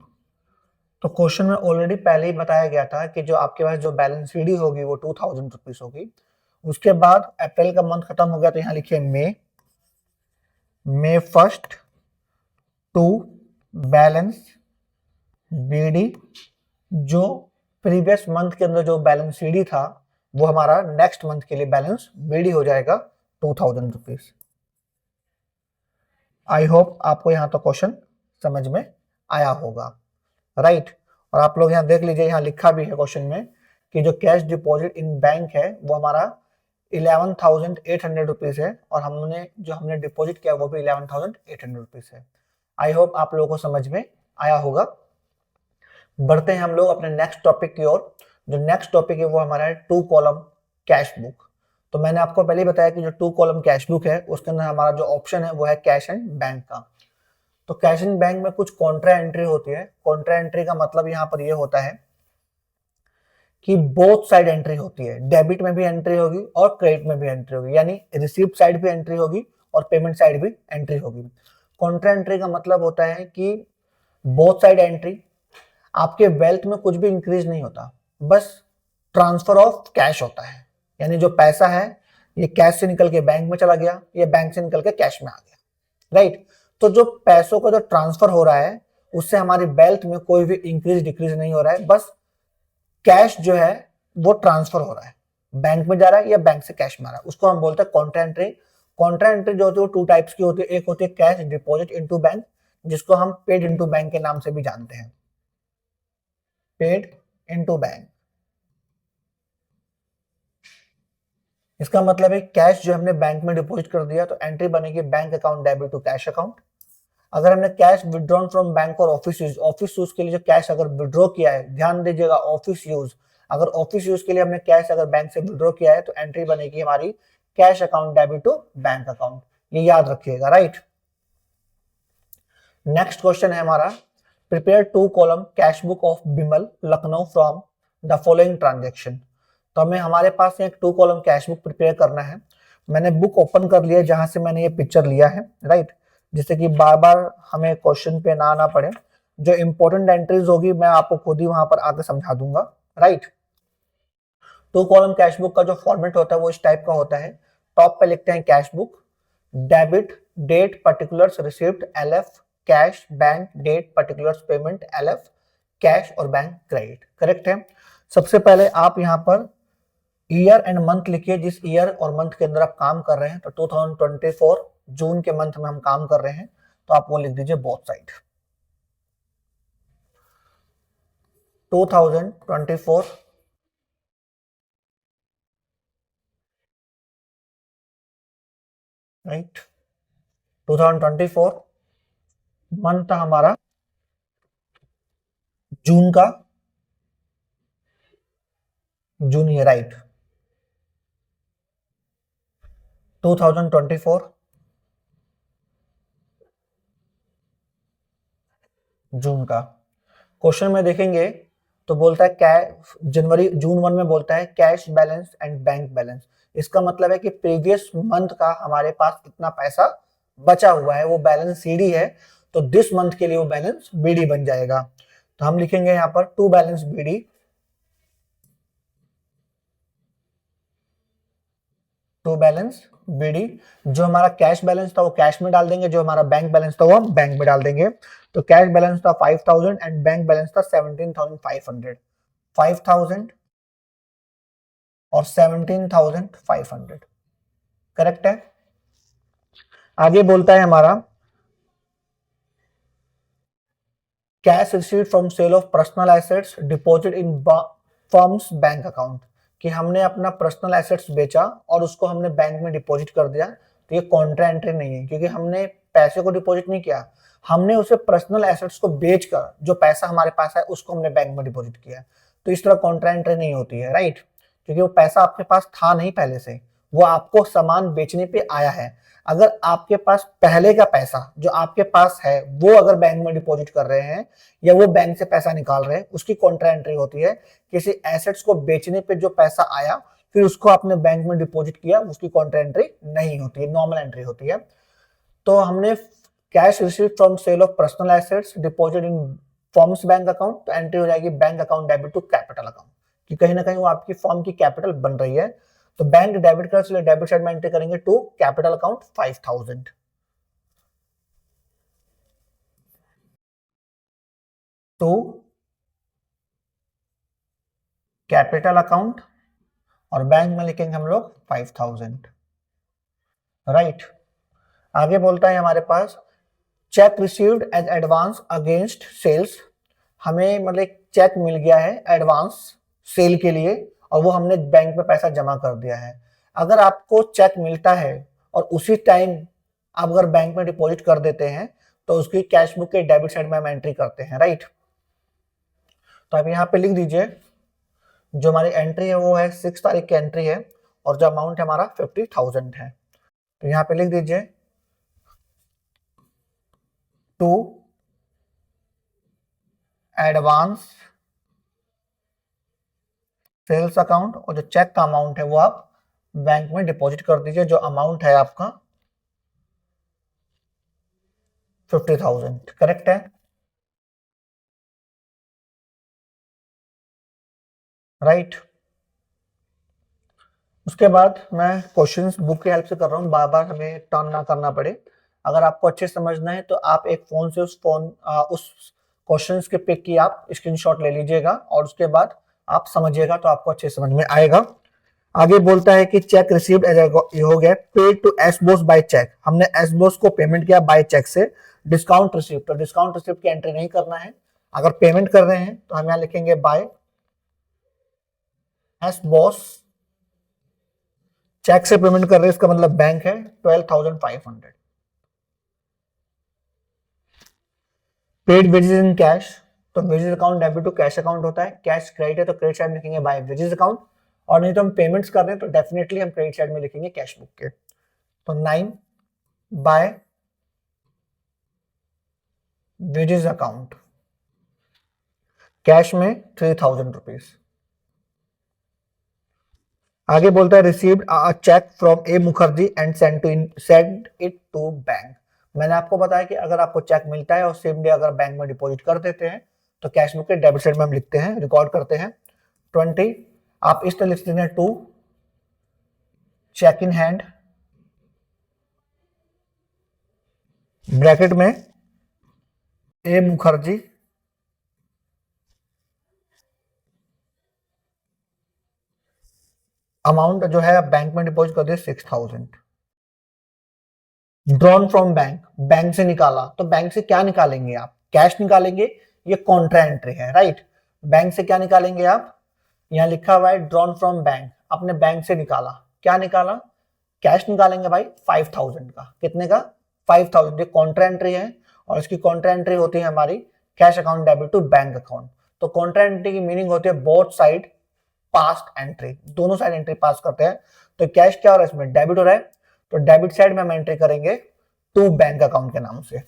तो क्वेश्चन में ऑलरेडी पहले ही बताया गया था कि जो आपके पास जो बैलेंस सीडी होगी वो 2,000 रुपीज होगी। उसके बाद अप्रैल का मंथ खत्म हो गया तो यहाँ लिखिए मे 1 टू बैलेंस बीडी। जो प्रीवियस मंथ के अंदर जो बैलेंस सीडी था वो हमारा नेक्स्ट मंथ के लिए बैलेंस बीडी हो जाएगा 2,000 रुपीज। आई होप आपको यहाँ तो क्वेश्चन समझ में आया होगा। राइट। और आप लोग यहाँ देख लीजिए, यहाँ लिखा भी है क्वेश्चन में कि जो कैश डिपॉजिट इन बैंक है वो हमारा 11,800 रुपीज है और हमने डिपॉजिट किया वो भी 11,800 रुपीज है। आई होप आप लोगों को समझ में आया होगा। बढ़ते हैं हम लोग अपने नेक्स्ट टॉपिक की ओर। जो नेक्स्ट टॉपिक है वो हमारा है 2 कॉलम कैश बुक। तो मैंने आपको पहले ही बताया कि जो 2 कॉलम कैश बुक है उसके अंदर हमारा जो ऑप्शन है वो है कैश एंड बैंक का। तो कैश एंड बैंक में कुछ कॉन्ट्रा एंट्री होती है। कॉन्ट्रा एंट्री का मतलब यहाँ पर ये होता है कि बोथ साइड एंट्री होती है, डेबिट में भी एंट्री होगी और क्रेडिट में भी एंट्री होगी, यानी रिसीप्ट साइड भी एंट्री होगी और पेमेंट साइड भी एंट्री होगी। कॉन्ट्रा एंट्री का मतलब होता है कि बोथ साइड एंट्री, आपके वेल्थ में कुछ भी इंक्रीज नहीं होता, बस ट्रांसफर ऑफ कैश होता है, यानी जो पैसा है ये कैश से निकल के बैंक में चला गया, ये बैंक से निकल के कैश में आ गया, राइट। तो जो पैसों का जो ट्रांसफर हो रहा है उससे हमारी वेल्थ में कोई भी इंक्रीज डिक्रीज नहीं हो रहा है, बस कैश जो है वो ट्रांसफर हो रहा है, बैंक में जा रहा है या बैंक से कैश में आ रहा है, उसको हम बोलते हैं कॉन्ट्रा एंट्री। कॉन्ट्रा एंट्री जो होती है वो 2 टाइप्स की होती है। एक होती है कैश डिपॉजिट इनटू बैंक, जिसको हम पेड इनटू बैंक के नाम से भी जानते हैं, पेड इनटू बैंक। इसका मतलब है कैश जो हमने बैंक में डिपॉजिट कर दिया तो एंट्री बनेगी bank account debit to cash account. अगर हमने कैश विड्रॉन फ्रॉम बैंक और ऑफिस यूज के लिए जो कैश अगर विड्रॉ किया है, ध्यान दीजिएगा ऑफिस यूज, अगर ऑफिस यूज के लिए हमने कैश अगर बैंक से विड्रॉ किया है तो एंट्री बनेगी हमारी cash account debit to bank account, ये याद रखिएगा, राइट। नेक्स्ट क्वेश्चन है हमारा, prepare 2 column cash book of Bimal Lucknow from the following transaction. तो हमें हमारे पास एक 2 कॉलम कैश बुक प्रिपेयर करना है। मैंने बुक ओपन कर लिया जहां से मैंने ये पिक्चर लिया है, राइट, जिससे कि बार बार हमें क्वेश्चन पे ना आना पड़े। जो इंपॉर्टेंट एंट्रीज होगी मैं आपको खुद ही वहां पर आकर समझा दूंगा, राइट। 2 कॉलम कैश बुक का जो फॉर्मेट होता है वो इस टाइप का होता है। टॉप पे लिखते हैं cash book, debit date particulars receipt LF, cash bank date particulars payment LF, cash और बैंक क्रेडिट, करेक्ट है। सबसे पहले आप यहाँ पर ईयर एंड मंथ लिखिए, जिस ईयर और मंथ के अंदर आप काम कर रहे हैं। तो 2024 जून के मंथ में हम काम कर रहे हैं, तो आप वो लिख दीजिए बोथ साइड 2024, राइट। 2024 मंथ था हमारा जून का, जून ये, राइट। 2024 जून का। क्वेश्चन में देखेंगे तो बोलता है कैश जनवरी जून 1 में बोलता है cash balance and bank balance. इसका मतलब है कि प्रीवियस मंथ का हमारे पास कितना पैसा बचा हुआ है, वो बैलेंस CD है, तो दिस मंथ के लिए वो बैलेंस BD बन जाएगा। तो हम लिखेंगे यहाँ पर to balance BD, to balance BD। जो हमारा कैश बैलेंस था वो कैश में डाल देंगे, जो हमारा बैंक बैलेंस था वो हम बैंक में डाल देंगे। तो कैश बैलेंस था 5,000 एंड बैंक बैलेंस था 17,500, 5,000 और 17,500, करेक्ट है। आगे बोलता है हमारा cash received from sale of personal assets deposit in firm's bank account, कि हमने अपना पर्सनल एसेट्स बेचा और उसको हमने बैंक में डिपॉजिट कर दिया। तो ये कॉन्ट्रा एंट्री नहीं है, क्योंकि हमने पैसे को डिपॉजिट नहीं किया, हमने उसे पर्सनल एसेट्स को बेचकर जो पैसा हमारे पास है उसको हमने बैंक में डिपॉजिट किया। तो इस तरह कॉन्ट्रा एंट्री नहीं होती है, राइट, क्योंकि वो पैसा आपके पास था नहीं पहले से, वो आपको सामान बेचने पे आया है। अगर आपके पास पहले का पैसा जो आपके पास है वो अगर बैंक में डिपॉजिट कर रहे हैं या वो बैंक से पैसा निकाल रहे हैं, उसकी कॉन्ट्रा एंट्री होती है। किसी एसेट्स को बेचने पे जो पैसा आया फिर उसको आपने बैंक में डिपॉजिट किया, उसकी कॉन्ट्रा एंट्री नहीं होती है, नॉर्मल एंट्री होती है। तो हमने cash receive from sale of personal assets deposit in firm's bank account, तो एंट्री हो जाएगी bank account debit to capital account, कि कहीं ना कहीं वो आपकी फॉर्म की कैपिटल बन रही है। तो बैंक डेबिट कर, इसलिए डेबिट साइड में एंट्री करेंगे to capital account 5,000, to capital account और बैंक में लिखेंगे हम लोग 5,000, राइट। आगे बोलता है हमारे पास cheque received as advance against sales, हमें मतलब चेक मिल गया है एडवांस सेल के लिए और वो हमने बैंक में पैसा जमा कर दिया है। अगर आपको चेक मिलता है और उसी टाइम आप अगर बैंक में डिपॉजिट कर देते हैं तो उसकी कैश बुक के डेबिट साइड में हम एंट्री करते हैं, राइट। तो आप यहाँ पे लिख दीजिए, जो हमारी एंट्री है वो है 6 तारीख की एंट्री है और जो अमाउंट है हमारा 50,000 है। तो यहाँ पे लिख दीजिए टू एडवांस सेल्स अकाउंट, और जो चेक का अमाउंट है वो आप बैंक में डिपॉजिट कर दीजिए, जो अमाउंट है आपका 50,000, करेक्ट है, राइट। उसके बाद मैं क्वेश्चंस बुक की हेल्प से कर रहा हूँ, बार बार हमें टर्न ना करना पड़े। अगर आपको अच्छे समझना है तो आप एक फोन से उस क्वेश्चंस के पिक की आप स्क्रीनशॉट ले लीजिएगा और उसके बाद आप समझिएगा तो आपको अच्छे समझ में आएगा। आगे बोलता है कि चेक रिसीव्ड एज ये हो गया paid to S Bose by cheque, हमने एस बॉस को पेमेंट किया बाय चेक से। डिस्काउंट रिसिप्ट, तो डिस्काउंट रिसिप्ट की एंट्री नहीं करना है। अगर पेमेंट कर रहे हैं तो हम यहाँ लिखेंगे बाय एस बॉस, चेक से पेमेंट कर रहे हैं इसका मतलब बैंक है 12,500। पेड वेजेस इन कैश, तो wages account debit to cash account होता है, कैश क्रेडिट है तो क्रेडिट साइड में लिखेंगे बाय वेजेस अकाउंट, और नहीं तो हम पेमेंट्स कर रहे हैं तो डेफिनेटली हम क्रेडिट साइड में लिखेंगे कैश बुक के। तो 9 बाय वेजेस अकाउंट, कैश में 3,000 रुपीज। आगे बोलता है received a cheque from A Mukherjee and send it to bank. मैंने आपको बताया कि अगर आपको चेक मिलता है और सेम डे अगर बैंक में डिपॉजिट कर देते हैं तो कैश बुक के डेबिट साइड में हम लिखते हैं, रिकॉर्ड करते हैं 20। आप इस तरह लिखते हैं to cheque in hand bracket में ए मुखर्जी अमाउंट जो है बैंक में डिपॉजिट कर दिया 6,000। ड्रॉन फ्रॉम बैंक, बैंक से निकाला, तो बैंक से क्या निकालेंगे आप, कैश निकालेंगे, ये कॉन्ट्रा एंट्री है, राइट। बैंक से क्या निकालेंगे आप, यहाँ लिखा हुआ है ड्रॉन फ्रॉम बैंक, अपने बैंक से निकाला, क्या निकाला, कैश निकालेंगे भाई 5,000 का, कितने का 5,000, ये कॉन्ट्रा एंट्री है और इसकी कॉन्ट्रा एंट्री होती है हमारी cash account debit to bank account. तो कॉन्ट्रा एंट्री की मीनिंग होती है बोथ साइड पास्ट एंट्री, दोनों साइड एंट्री पास करते हैं। तो कैश क्या हो रहा है इसमें, डेबिट हो रहा है, तो डेबिट साइड में हम एंट्री करेंगे टू बैंक अकाउंट के नाम से,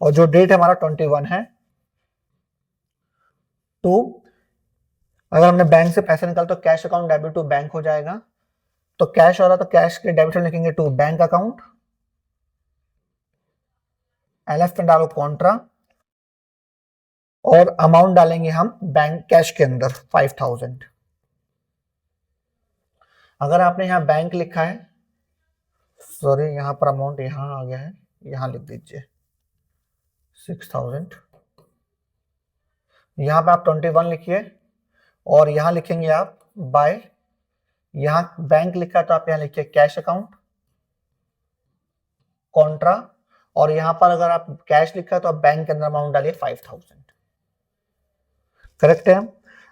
और जो डेट है हमारा 21 है टू, अगर हमने बैंक से पैसे निकाला तो cash account debit to bank हो जाएगा, तो कैश हो रहा तो कैश के डेबिट साइड लिखेंगे टू बैंक अकाउंट, एलएफ में डालो कॉन्ट्रा और अमाउंट डालेंगे हम बैंक कैश के अंदर 5,000। अगर आपने यहाँ बैंक लिखा है, सॉरी यहाँ पर अमाउंट यहाँ आ गया है, यहाँ लिख दीजिए 6,000, यहाँ पे आप 21 लिखिए और यहाँ लिखेंगे आप बाय, यहाँ बैंक लिखा है तो आप यहाँ लिखिए कैश अकाउंट कॉन्ट्रा, और यहाँ पर अगर आप कैश लिखा है तो आप बैंक के अंदर अमाउंट डालिए 5,000, करेक्ट है।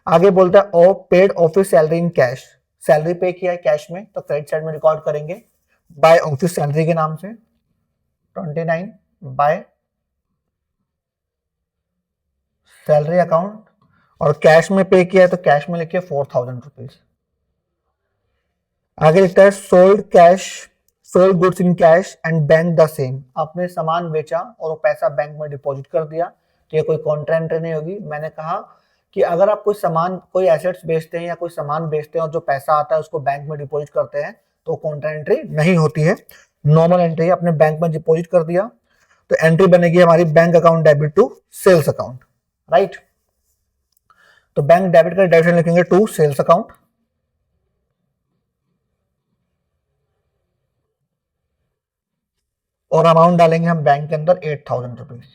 आगे बोलता है ओ paid office salary in cash, salary pay किया है कैश में तो क्रेडिट साइड में रिकॉर्ड करेंगे बाय ऑफिस सैलरी के नाम से 29 बाय सैलरी अकाउंट, और कैश में पे किया है तो कैश में लिखिए 4,000 रुपीज। आगे लिखता है sold cash, sold goods in cash and bank the same, आपने सामान बेचा और वो पैसा बैंक में डिपॉजिट कर दिया, तो ये कोई कॉन्ट्रा एंट्री नहीं होगी। मैंने कहा कि अगर आप कोई सामान, कोई एसेट्स बेचते हैं या कोई सामान बेचते हैं और जो पैसा आता है उसको बैंक में डिपॉजिट करते हैं तो कॉन्ट्रा एंट्री नहीं होती है, नॉर्मल एंट्री है, अपने बैंक में डिपॉजिट कर दिया तो एंट्री बनेगी हमारी bank account debit to sales account, right. तो बैंक डेबिट का डेबिट लिखेंगे टू सेल्स अकाउंट, और अमाउंट डालेंगे हम बैंक के अंदर 8,000 rupees.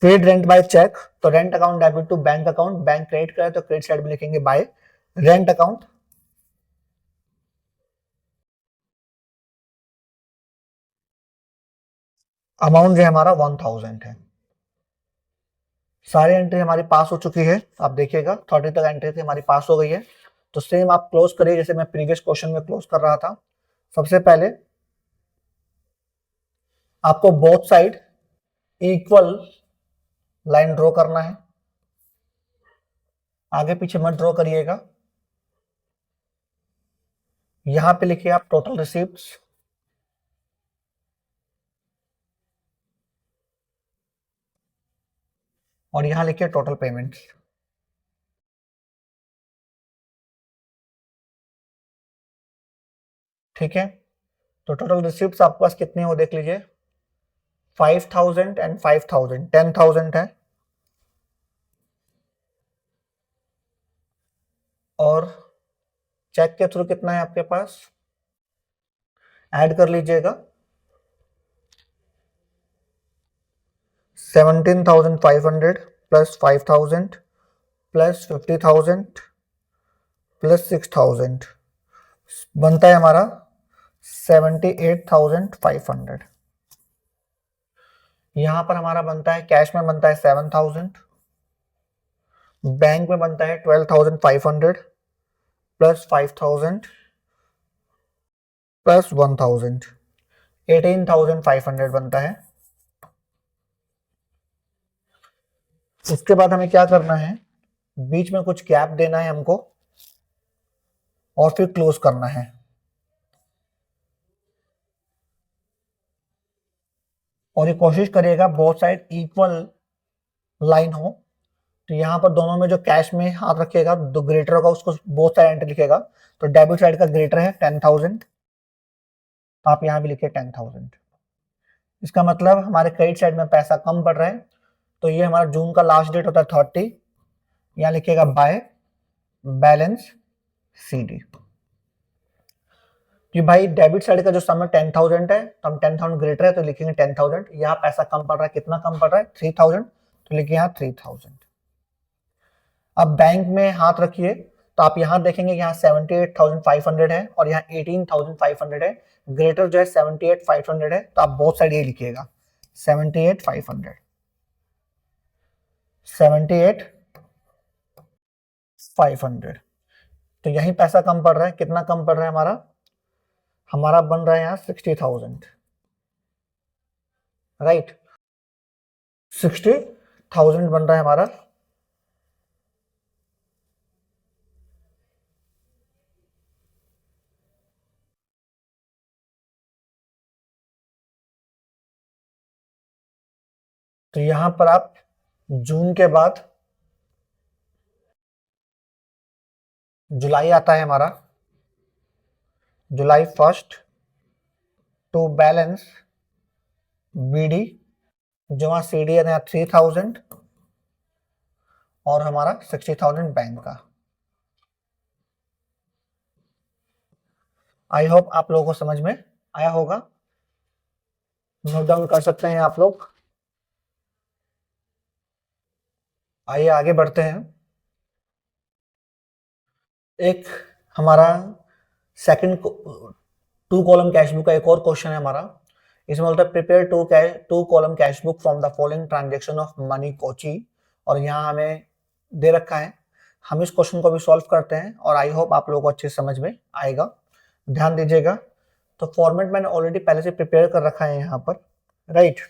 Paid rent by cheque, तो rent account debit to bank account, bank credit करे तो क्रेडिट साइड में लिखेंगे बाय रेंट अकाउंट, अमाउंट जो है हमारा 1,000 है। सारी एंट्री हमारी पास हो चुकी है, आप देखिएगा 30 तक एंट्री थी हमारी पास हो गई है। तो सेम आप क्लोज करिए जैसे मैं प्रीवियस क्वेश्चन में क्लोज कर रहा था। सबसे पहले आपको both side equal line draw करना है, आगे पीछे मत ड्रॉ करिएगा। यहां पे लिखिए आप टोटल रिसीप्ट्स, और यहां लिखिए टोटल पेमेंट्स। ठीक है, तो टोटल रिसीप्ट्स आपके पास कितनी हो देख लीजिए, 5000 एंड 5000, 10,000 है। और चेक के थ्रू कितना है आपके पास, ऐड कर लीजिएगा, 17,500 प्लस 5,000 प्लस 50,000 प्लस 6,000 बनता है हमारा 78,500। यहां पर हमारा बनता है, कैश में बनता है 7,000, बैंक में बनता है 12,500 प्लस 5,000 प्लस 1,000, 18,500 बनता है। उसके बाद हमें क्या करना है, बीच में कुछ गैप देना है हमको और फिर क्लोज करना है। और ये कोशिश करिएगा बोथ साइड इक्वल लाइन हो। तो यहाँ पर दोनों में जो कैश में हाथ रखिएगा, जो ग्रेटर होगा उसको बोथ साइड एंटर लिखेगा। तो डेबिट साइड का ग्रेटर है 10,000, तो आप यहाँ भी लिखिए 10,000। इसका मतलब हमारे क्रेडिट साइड में पैसा कम पड़ रहा है, तो ये हमारा जून का लास्ट डेट होता है 30, यहाँ लिखिएगा बाय बैलेंस CD। कि भाई डेबिट साइड का जो सम है 10,000 है, तो हम 10,000 ग्रेटर है तो लिखेंगे 10,000। यहाँ पैसा कम पड़ रहा है, कितना कम पड़ रहा है 3,000, तो लिखिए यहाँ 3,000। अब बैंक में हाथ रखिए, तो आप यहाँ देखेंगे यहाँ 78,500 है और यहाँ 18,500 है। ग्रेटर जो है 78,500 है, तो आप बोथ साइड ये लिखिएगा 78,500, 78,500। तो यही पैसा कम पड़ रहा है, कितना कम पड़ रहा है हमारा, हमारा बन रहा है यहाँ 60,000, राइट, 60,000 बन रहा है हमारा। तो यहां पर आप जून के बाद जुलाई आता है हमारा, जुलाई 1 टू बैलेंस BD, जो वहां CD है 3,000 और हमारा 60,000 बैंक का। आई होप आप लोगों को समझ में आया होगा, नोट डाउन कर सकते हैं आप लोग। आइए आगे बढ़ते हैं। एक हमारा सेकंड 2 कॉलम कैश बुक का एक और क्वेश्चन है हमारा। इसमें बोलता है prepare 2 column cash book from the following transaction of money Kochi, और यहाँ हमें दे रखा है। हम इस क्वेश्चन को भी सॉल्व करते हैं और आई होप आप लोगों को अच्छे समझ में आएगा, ध्यान दीजिएगा। तो फॉर्मेट मैंने ऑलरेडी पहले से प्रिपेयर कर रखा है यहाँ पर, राइट।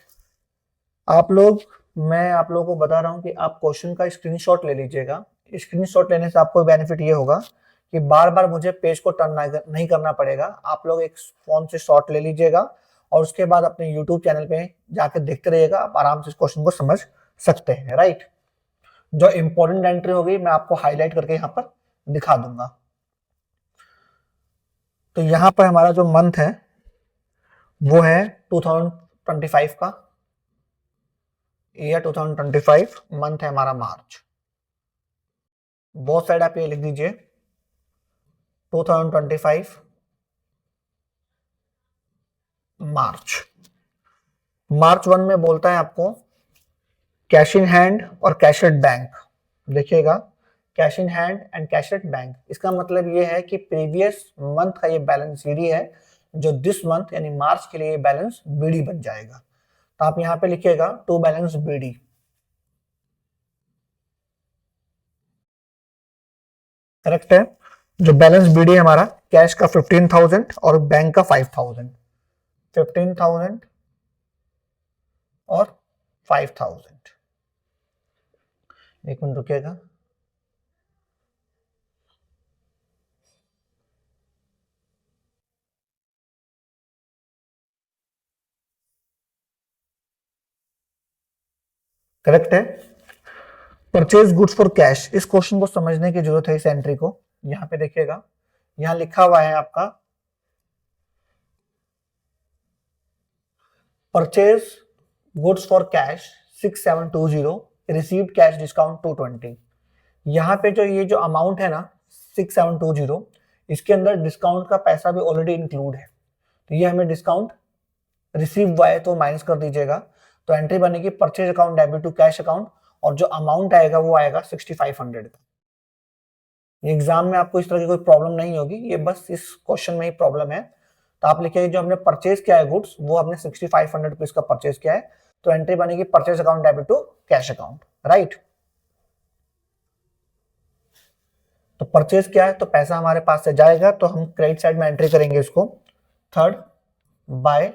मैं आप लोगों को बता रहा हूँ कि आप क्वेश्चन का स्क्रीनशॉट ले लीजिएगा। स्क्रीनशॉट लेने से आपको बेनिफिट ये होगा कि बार बार मुझे पेज को टर्न नहीं करना पड़ेगा। आप लोग एक फोन से शॉट ले लीजिएगा और उसके बाद अपने यूट्यूब चैनल पे जाकर देखते रहिएगा, आप आराम से इस क्वेश्चन को समझ सकते हैं, राइट। जो इंपॉर्टेंट एंट्री होगी मैं आपको हाईलाइट करके यहाँ पर दिखा दूंगा। तो यहाँ पर हमारा जो मंथ है वो है 2025 का, ईयर 2025, मंथ है हमारा मार्च। बोथ साइड आप ये लिख दीजिए 2025 मार्च। मार्च 1 में बोलता है आपको कैश इन हैंड और कैश एट बैंक। देखिएगा cash in hand and cash at bank, इसका मतलब ये है कि प्रीवियस मंथ का ये बैलेंस CD है, जो दिस मंथ यानी मार्च के लिए बैलेंस BD बन जाएगा। तो आप यहाँ पे लिखिएगा टू बैलेंस BD। करेक्ट है। जो बैलेंस बीडी है हमारा कैश का 15,000 और बैंक का 5,000, 15,000 और 5,000। एक मिनट रुकिएगा। करेक्ट है। परचेज गुड्स फॉर कैश, इस क्वेश्चन को समझने की जरूरत है, इस एंट्री को। यहां पे देखिएगा, यहां लिखा हुआ है आपका purchase goods for cash 6720, received cash discount 220। यहाँ पे जो ये जो अमाउंट है ना 6720, इसके अंदर डिस्काउंट का पैसा भी ऑलरेडी इंक्लूड है, तो ये हमें डिस्काउंट रिसीव हुआ है तो माइनस कर दीजिएगा। तो एंट्री बनेगी purchase account debit to cash account, और जो अमाउंट आएगा वो आएगा 6500 का। एग्जाम में आपको इस तरह की कोई प्रॉब्लम नहीं होगी, ये बस इस क्वेश्चन में ही प्रॉब्लम है। तो आप लिखेंगे जो हमने परचेज किया है गुड्स, वो हमने 6500 रुपीज का परचेज किया है, तो एंट्री बनेगी purchase account debit to cash account, right. तो परचेज क्या है, तो पैसा हमारे पास से जाएगा, तो हम क्रेडिट साइड में एंट्री करेंगे इसको। Third, by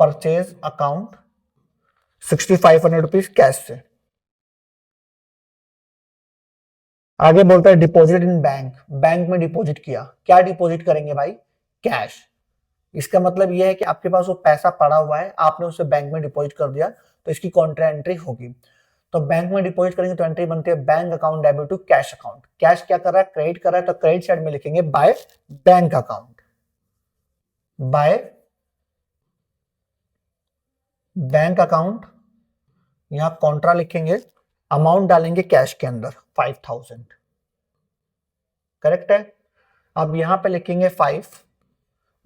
purchase account 6500 rupees cash से। आगे बोलता है डिपॉजिट इन बैंक, बैंक में डिपॉजिट किया। क्या डिपॉजिट करेंगे भाई, कैश। इसका मतलब यह है कि आपके पास वो पैसा पड़ा हुआ है, आपने उसे बैंक में डिपॉजिट कर दिया, तो इसकी कॉन्ट्रा एंट्री होगी। तो बैंक में डिपॉजिट करेंगे तो एंट्री बनती है bank account debit to cash account. Cash क्या कर रहा है, क्रेडिट कर रहा है, तो क्रेडिट साइड में लिखेंगे by bank account, by bank account. यहां कॉन्ट्रा लिखेंगे, अमाउंट डालेंगे कैश के अंदर 5000, करेक्ट है। अब यहां पे लिखेंगे 5,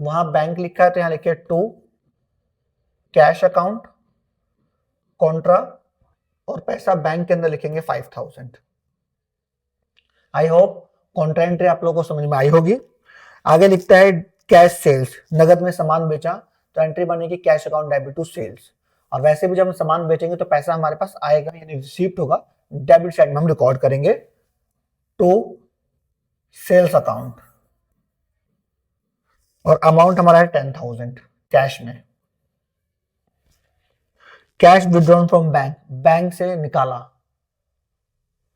वहां बैंक लिखा है तो यहां लिखे 2 कैश अकाउंट कॉन्ट्रा, और पैसा बैंक के अंदर लिखेंगे 5000। आई होप कॉन्ट्रा एंट्री आप लोगों को समझ में आई होगी। आगे लिखता है कैश सेल्स, नगद में सामान बेचा, तो एंट्री बनेगी cash account debit to sales. और वैसे भी जब हम सामान बेचेंगे तो पैसा हमारे पास आएगा, यानी रिसीव्ड होगा, डेबिट साइड में हम रिकॉर्ड करेंगे टू सेल्स अकाउंट, और अमाउंट हमारा है 10,000 कैश में। Cash withdrawn from bank, bank से निकाला,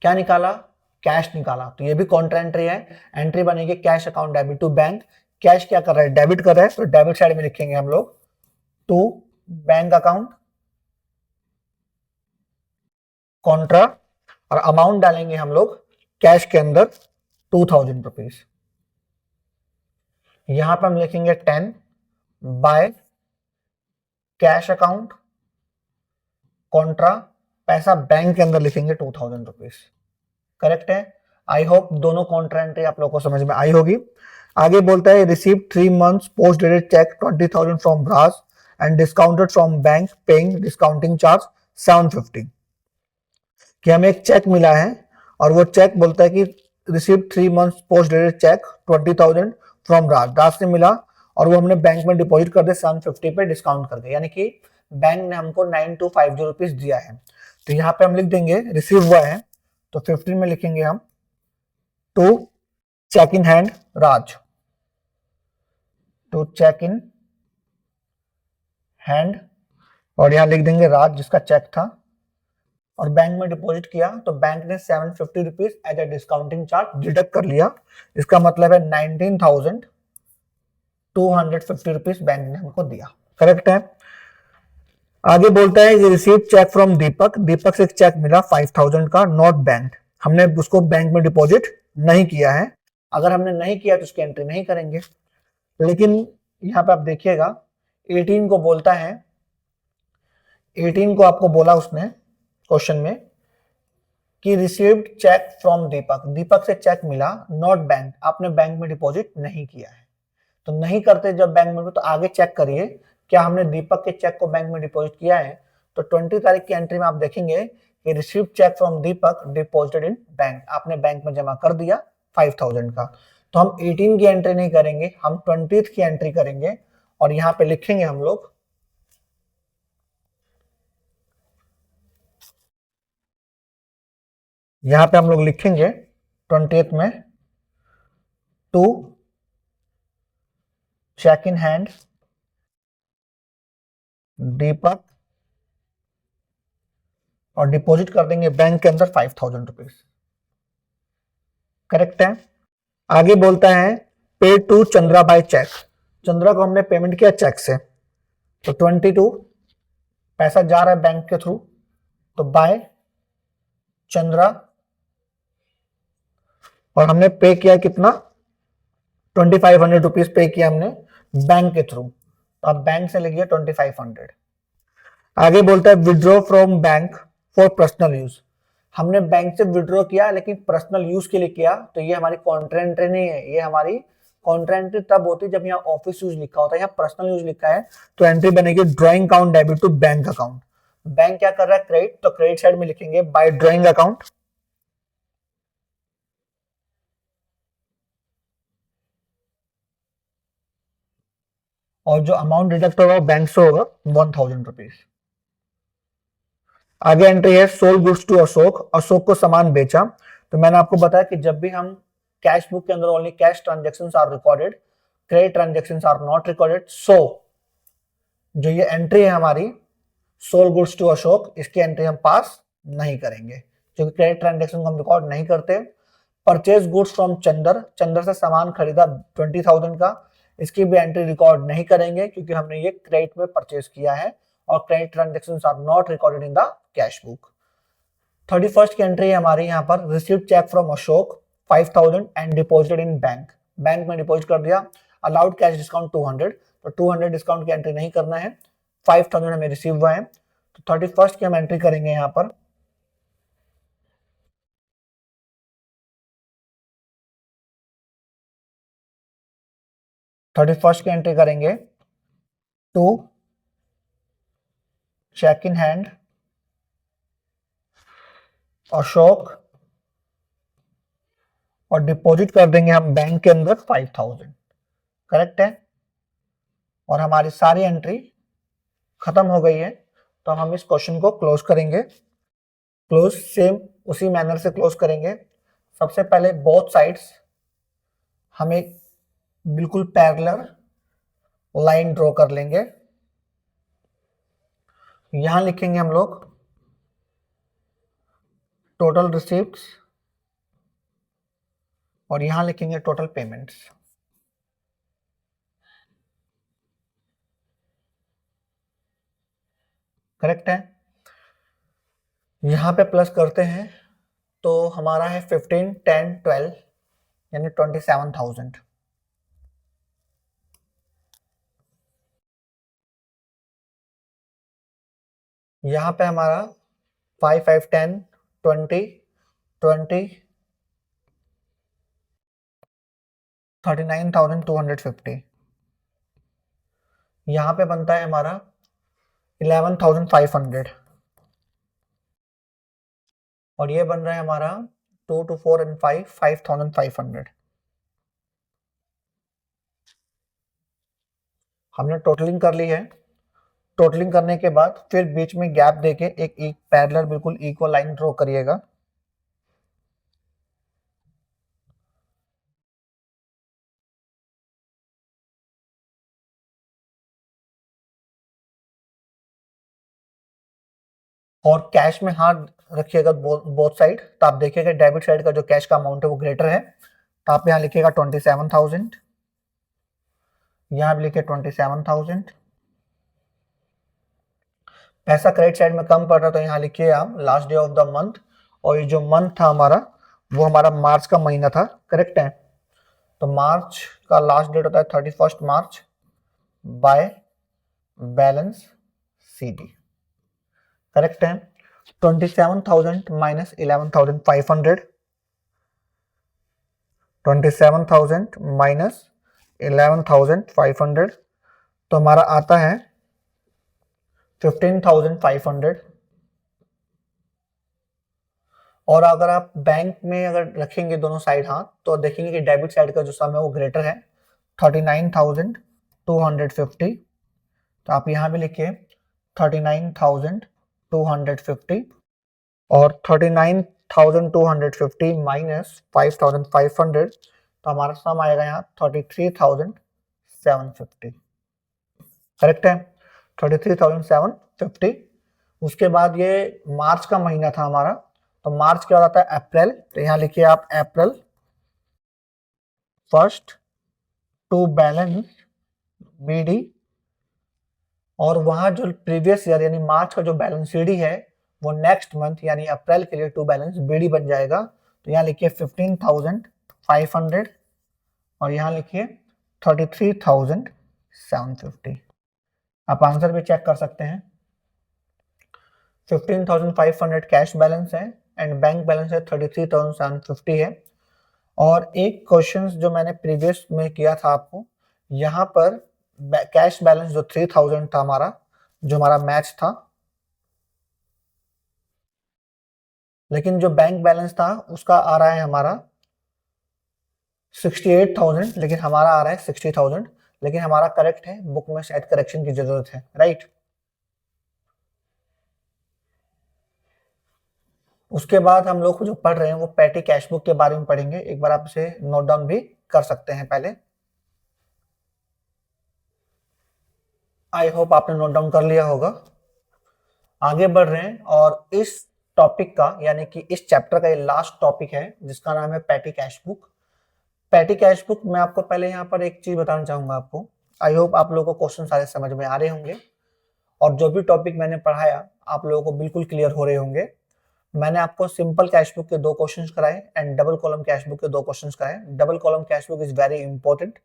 क्या निकाला, कैश निकाला, तो ये भी कॉन्ट्रा एंट्री है। एंट्री बनेगी cash account debit to bank. Cash क्या कर रहा है, डेबिट कर रहा है, तो डेबिट साइड में लिखेंगे हम लोग टू बैंक अकाउंट कॉन्ट्रा, और अमाउंट डालेंगे हम लोग कैश के अंदर 2000 रुपीज। यहां पर हम लिखेंगे 10 बाय कैश अकाउंट कॉन्ट्रा, पैसा बैंक के अंदर लिखेंगे 2000 रुपीज, करेक्ट है। आई होप दोनों कॉन्ट्रा एंट्री आप लोगों को समझ में आई होगी। आगे बोलता है receive 3 months post dated cheque 20,000 from Brass and discounted from bank paying discounting charge 750, कि हमें एक चेक मिला है, और वो चेक बोलता है कि receive 3 months post dated cheque 20,000 from Brass, Brass से मिला, और वो हमने बैंक में डिपॉजिट कर दिया 750 पे डिस्काउंट करके, यानी कि बैंक ने हमको 9250 रुपीज दिया है। तो यहाँ पे हम लिख देंगे रिसीव हुआ है, तो 15 में लिखेंगे हम to cheque in hand Raj, to cheque in hand, और यहां लिख देंगे राज जिसका चेक था, और बैंक में डिपॉजिट किया, तो बैंक ने 750 rupees as a discounting charge deduct कर लिया। इसका मतलब है 19,250 रुपीज बैंक ने हमको दिया, करेक्ट है। आगे बोलता है ये रिसीव चेक फ्रॉम दीपक, दीपक से एक चेक मिला 5000 का, नॉट बैंक, हमने उसको बैंक में डिपॉजिट नहीं किया है। अगर हमने नहीं किया तो उसकी एंट्री नहीं करेंगे। लेकिन यहाँ पे आप देखिएगा 18 को बोलता है, 18 को आपको बोला उसने क्वेश्चन में कि रिसीव्ड चेक फ्रॉम दीपक, दीपक से चेक मिला, नॉट बैंक, आपने बैंक में डिपॉजिट नहीं किया है। तो नहीं करते जब बैंक में, तो आगे चेक करिए क्या हमने दीपक के चेक को बैंक में डिपॉजिट किया है। तो 20 तारीख की एंट्री में आप देखेंगे कि received cheque from Deepak deposited in bank, आपने बैंक में जमा कर दिया 5000 का। तो हम 18 की एंट्री नहीं करेंगे, हम 20th की एंट्री करेंगे, और यहां पे लिखेंगे हम लोग यहां पे हम लोग लिखेंगे 20th में टू चेक इन हैंड दीपक और डिपॉजिट कर देंगे बैंक के अंदर 5,000 रुपीज। करेक्ट है। आगे बोलता है pay to Chandra by cheque. Chandra को हमने पेमेंट किया चेक से, तो 22 पैसा जा रहा है बैंक के थ्रू, तो बाय चंद्रा, और हमने पे किया कितना 2,500 रुपीज पे किया हमने बैंक के थ्रू, तो आप बैंक से लिखिए 2,500। आगे बोलता है withdraw from bank for personal use. हमने बैंक से विड्रॉ किया लेकिन पर्सनल यूज के लिए किया, तो ये हमारी कॉन्ट्रा एंट्री नहीं है, ये हमारी कॉन्ट्रा एंट्री तब होती है जब यहाँ ऑफिस यूज लिखा होता है, यहाँ पर्सनल यूज लिखा है, तो एंट्री बनेगी drawing account debit to bank account. Bank क्या कर रहा है क्रेडिट, तो क्रेडिट साइड में लिखेंगे बाय ड्रॉइंग अकाउंट, और जो अमाउंट डिडक्ट होगा बैंक से होगा 1,000 रुपीज। आगे एंट्री है sold goods to Ashok. Ashok को सामान बेचा, तो मैंने आपको बताया कि जब भी हम कैश बुक के अंदर only cash transactions are recorded, credit transactions are not recorded, so जो ये एंट्री है हमारी सोल गुड्स टू अशोक, इसकी एंट्री हम पास नहीं करेंगे क्योंकि क्रेडिट ट्रांजेक्शन को हम रिकॉर्ड नहीं करते। Purchase goods from Chander, Chander से सामान खरीदा 20,000 का, इसकी भी एंट्री रिकॉर्ड नहीं करेंगे क्योंकि हमने ये क्रेडिट में परचेज किया है और credit transactions are not recorded in the cash book. 31st की एंट्री है हमारी यहाँ पर receive cheque from Ashok 5,000 and deposited in bank. Bank में डिपॉजिट कर दिया, अलाउड कैश डिस्काउंट 200, तो 200 डिस्काउंट की एंट्री नहीं करना है, 5,000 हमें रिसीव हुआ है, तो 31st की हम एंट्री करेंगे यहाँ पर। थर्टी फर्स्ट की एंट्री करेंगे to cheque in hand Ashok और डिपॉजिट कर देंगे हम बैंक के अंदर 5,000। करेक्ट है। और हमारी सारी एंट्री खत्म हो गई है, तो हम इस क्वेश्चन को क्लोज करेंगे। क्लोज सेम उसी मैनर से क्लोज करेंगे। सबसे पहले बोथ साइड्स हम एक बिल्कुल पैरेलल लाइन ड्रॉ कर लेंगे। यहां लिखेंगे हम लोग टोटल रिसीप्ट्स और यहां लिखेंगे टोटल पेमेंट्स। करेक्ट है। यहां पे प्लस करते हैं तो हमारा है 15, 10, 12 यानी 27,000। यहां पे हमारा 5, 5, 10, 20, 20, 39,250। यहां पे बनता है हमारा 11,500 और ये बन रहा है हमारा 2 to 4 and 5, 5,500। हमने टोटलिंग कर ली है। टोटलिंग करने के बाद फिर बीच में गैप देके एक पैरेलल बिल्कुल इक्वल लाइन ड्रॉ करिएगा। और कैश में हाथ रखिएगा बोथ साइड, तो आप देखिएगा डेबिट साइड का जो कैश का अमाउंट है वो ग्रेटर है, तो आप यहाँ लिखिएगा 27,000, यहाँ भी लिखिए 27,000। पैसा क्रेडिट साइड में कम पड़ रहा है तो यहाँ लिखिए आप last day of the month, और ये जो मंथ था हमारा वो हमारा मार्च का महीना था। करेक्ट है। तो मार्च का लास्ट डेट होता है 31 मार्च बाय बैलेंस CD। करेक्ट है। 27,000 माइनस 11,500, 27,000 माइनस 11,500, तो हमारा आता है 15,500। और अगर आप बैंक में अगर रखेंगे दोनों साइड हाथ तो देखेंगे कि डेबिट साइड का जो सम है वो ग्रेटर है 39,250, तो आप यहाँ भी लिखिए 39,250 और 39,250 5250 माइनस 5500, तो हमारा सम आएगा यहाँ 33,750। करेक्ट है, 33,750। उसके बाद ये मार्च का महीना था हमारा, तो मार्च क्या होता है अप्रैल, तो यहाँ लिखिए आप April first to balance B D, और वहां जो प्रीवियस ईयर यानी मार्च का जो बैलेंस सीडी है वो नेक्स्ट मंथ यानी अप्रैल के लिए टू बैलेंस बीडी बन जाएगा। तो यहाँ लिखिए 15,500 और यहाँ लिखिए 33,750। आप आंसर भी चेक कर सकते हैं। 15,500 कैश बैलेंस है एंड बैंक बैलेंस है 33,750 है। और एक क्वेश्चन जो मैंने प्रीवियस में किया था आपको, यहाँ पर कैश बैलेंस जो 3,000 था हमारा, जो हमारा मैच था, लेकिन जो बैंक बैलेंस था उसका आ रहा है हमारा 68,000, लेकिन हमारा आ रहा है 60,000, लेकिन हमारा करेक्ट है, बुक में शायद करेक्शन की जरूरत है, राइट। उसके बाद हम लोग जो पढ़ रहे हैं वो पैटी कैश बुक के बारे में पढ़ेंगे। एक बार आप इसे नोट डाउन भी कर सकते हैं पहले। आई होप आपने नोट डाउन कर लिया होगा। आगे बढ़ रहे हैं और इस टॉपिक का यानी कि इस चैप्टर का ये लास्ट टॉपिक है जिसका नाम है petty cash book. Petty cash book मैं आपको पहले यहाँ पर एक चीज बताना चाहूंगा आपको। आई होप आप लोगों को क्वेश्चन सारे समझ में आ रहे होंगे और जो भी टॉपिक मैंने पढ़ाया आप लोगों को बिल्कुल क्लियर हो रहे होंगे। मैंने आपको सिंपल कैश बुक के 2 क्वेश्चंस कराए and double column cash book के 2 क्वेश्चंस कराए। Double column cash book is very important,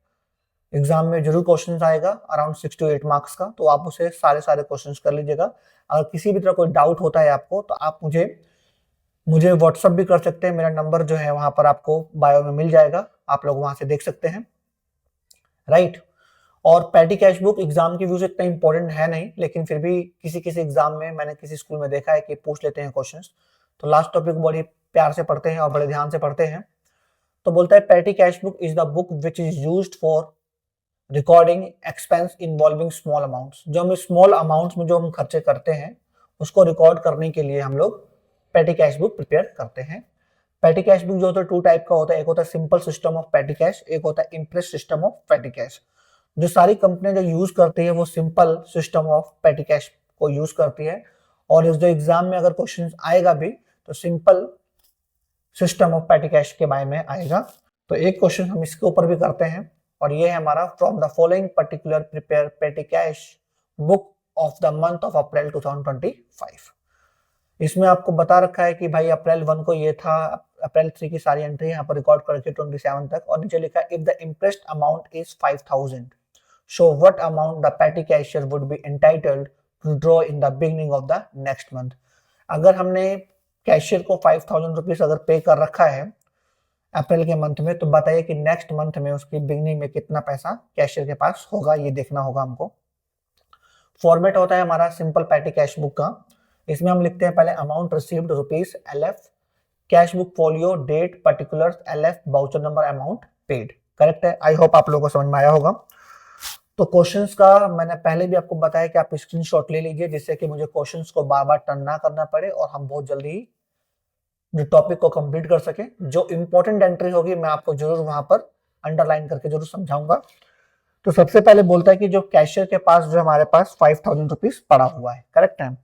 exam में जरूर क्वेश्चन आएगा अराउंड 6 to 8 मार्क्स का, तो आप उसे सारे क्वेश्चंस कर लीजिएगा। अगर किसी भी तरह कोई डाउट होता है आपको तो आप मुझे व्हाट्सअप भी कर सकते हैं। मेरा नंबर जो है वहां पर आपको बायो में मिल जाएगा, आप लोग वहां से देख सकते हैं, राइट। और पैटी कैश बुक एग्जाम की व्यू से इतना इंपॉर्टेंट है नहीं, लेकिन फिर भी किसी किसी एग्जाम में मैंने किसी स्कूल में देखा है कि पूछ लेते हैं क्वेश्चंस, तो लास्ट टॉपिक बड़ी प्यार से पढ़ते हैं और बड़े ध्यान से पढ़ते हैं। तो बोलता है petty cash book is the book which is used for recording expense involving small amounts. जो हम स्मॉल अमाउंट्स में जो हम खर्चे करते हैं उसको रिकॉर्ड करने के लिए हम लोग पैटी कैश बुक प्रिपेयर करते हैं। पैटी कैश बुक जो होता है 2 टाइप का होता है, एक होता है simple system of petty cash, एक होता है interest system of petty cash. जो सारी कंपनियां जो यूज करती है वो simple system of petty cash को यूज करती है, और इस जो एग्जाम में अगर क्वेश्चन आएगा भी तो simple system of petty cash के बारे में आएगा। तो एक क्वेश्चन हम इसके ऊपर भी करते हैं और ये है हमारा from the following particular prepare petty cash book of the month of April 2025। इसमें आपको बता रखा है कि भाई अप्रैल 1 को ये था, अप्रैल 3 की सारी एंट्री यहाँ पर रिकॉर्ड करके 27 तक, और नीचे लिखा है if the interest amount is 5,000 so what amount the petty cashier would be entitled to draw in the beginning of the next month. अगर हमने कैशियर को 5,000 रुपीज अगर पे कर रखा है अप्रैल के मंथ में, तो बताइए कि नेक्स्ट मंथ में उसकी बिगनिंग में कितना पैसा कैशियर के पास होगा, ये देखना होगा हमको। फॉर्मेट होता है हमारा सिंपल पैटी कैश बुक का। इसमें हम लिखते हैं पहले amount received rupees LF, cash book folio date particulars LF, voucher number, amount paid. Correct है, आई होप आप लोगों को समझ में आया होगा। तो क्वेश्चंस का मैंने पहले भी आपको बताया कि आप स्क्रीनशॉट ले लीजिए जिससे कि मुझे क्वेश्चंस को बार बार टर्न ना करना पड़े और हम बहुत जल्दी ही जो टॉपिक को कंप्लीट कर सके। जो इंपॉर्टेंट एंट्री होगी मैं आपको जरूर वहां पर अंडरलाइन करके जरूर समझाऊंगा। तो सबसे पहले बोलता है कि जो कैशियर के पास जो हमारे पास 5,000 रुपीज पड़ा हुआ है, करेक्ट है।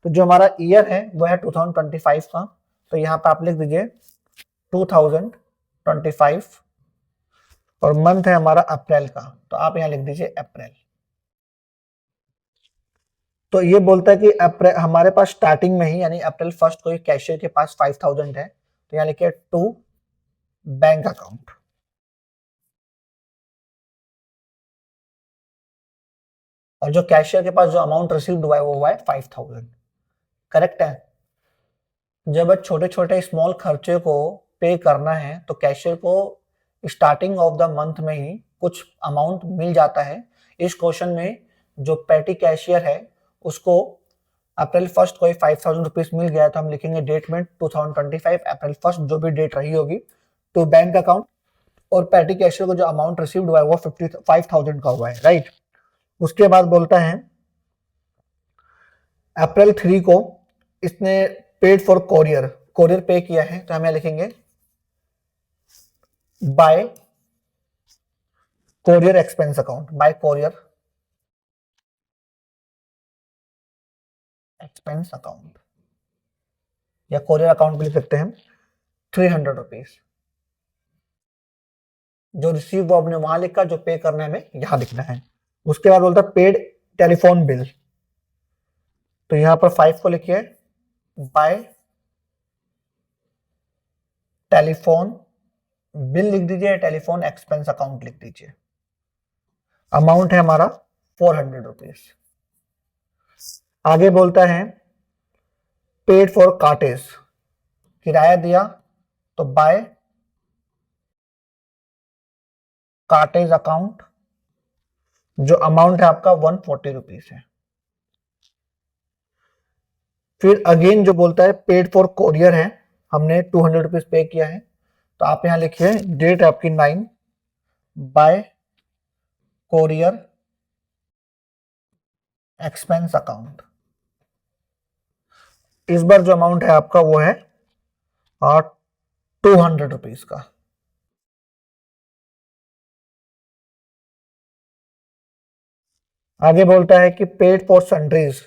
तो जो हमारा ईयर है वो है 2025 का, तो यहाँ पे आप लिख दीजिए 2025 और मंथ है हमारा अप्रैल का, तो आप यहाँ लिख दीजिए अप्रैल। तो ये बोलता है कि अप्रैल हमारे पास स्टार्टिंग में ही यानी अप्रैल 1 को कैशियर के पास 5,000 है, तो यहाँ लिखिए टू बैंक अकाउंट। और जो कैशियर के पास जो अमाउंट रिसीव्ड हुआ है वो हुआ है 5,000। करेक्ट है। जब छोटे छोटे स्मॉल खर्चे को पे करना है तो कैशियर को स्टार्टिंग ऑफ द मंथ में ही कुछ अमाउंट मिल जाता है। इस क्वेश्चन में जो पैटी कैशियर है उसको अप्रैल 1 को 5,000 रुपीज मिल गया, तो हम लिखेंगे डेट में 2025 अप्रैल 1 जो भी डेट रही होगी टू बैंक अकाउंट, और पैटी कैशियर को जो अमाउंट रिसीव्ड हुआ है वो 55,000 का हुआ है, राइट। उसके बाद बोलता है अप्रैल 3 को इसने पेड फॉर कोरियर, कोरियर पे किया है तो हम यहाँ लिखेंगे bye courier expense account, bye courier expense account, या कोरियर अकाउंट भी लिख सकते हैं हम, 300 रुपीज। जो रिसीव वो आपने वहां लिखा, जो पे करना है हमें यहां लिखना है। उसके बाद बोलता है पेड टेलीफोन बिल, तो यहां पर 5 को लिखिए बाय टेलीफोन बिल लिख दीजिए, टेलीफोन एक्सपेंस अकाउंट लिख दीजिए। अमाउंट है हमारा 400 रुपीज। आगे बोलता है पेड फॉर कार्टेज, किराया दिया तो बाय कार्टेज अकाउंट, जो अमाउंट है आपका 140 रुपीज है। फिर अगेन जो बोलता है पेड फॉर कोरियर है, हमने 200 रुपीज पे किया है, तो आप यहां लिखिए डेट आपकी 9 बाय कोरियर एक्सपेंस अकाउंट। इस बार जो अमाउंट है आपका वो है 200 रुपीज का। आगे बोलता है कि पेड फॉर सन्ड्रीज,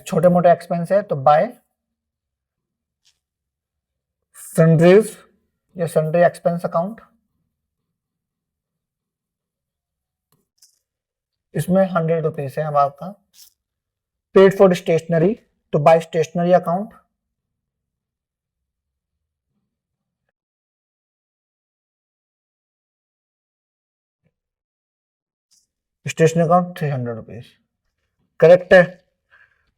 छोटे मोटे एक्सपेंस है तो बाय सन्ड्रीज या सन्ड्री एक्सपेंस अकाउंट, इसमें 100 रुपीज है हमारा आपका। पेड फॉर स्टेशनरी तो by stationery account, stationery account 300 rupees. Correct है।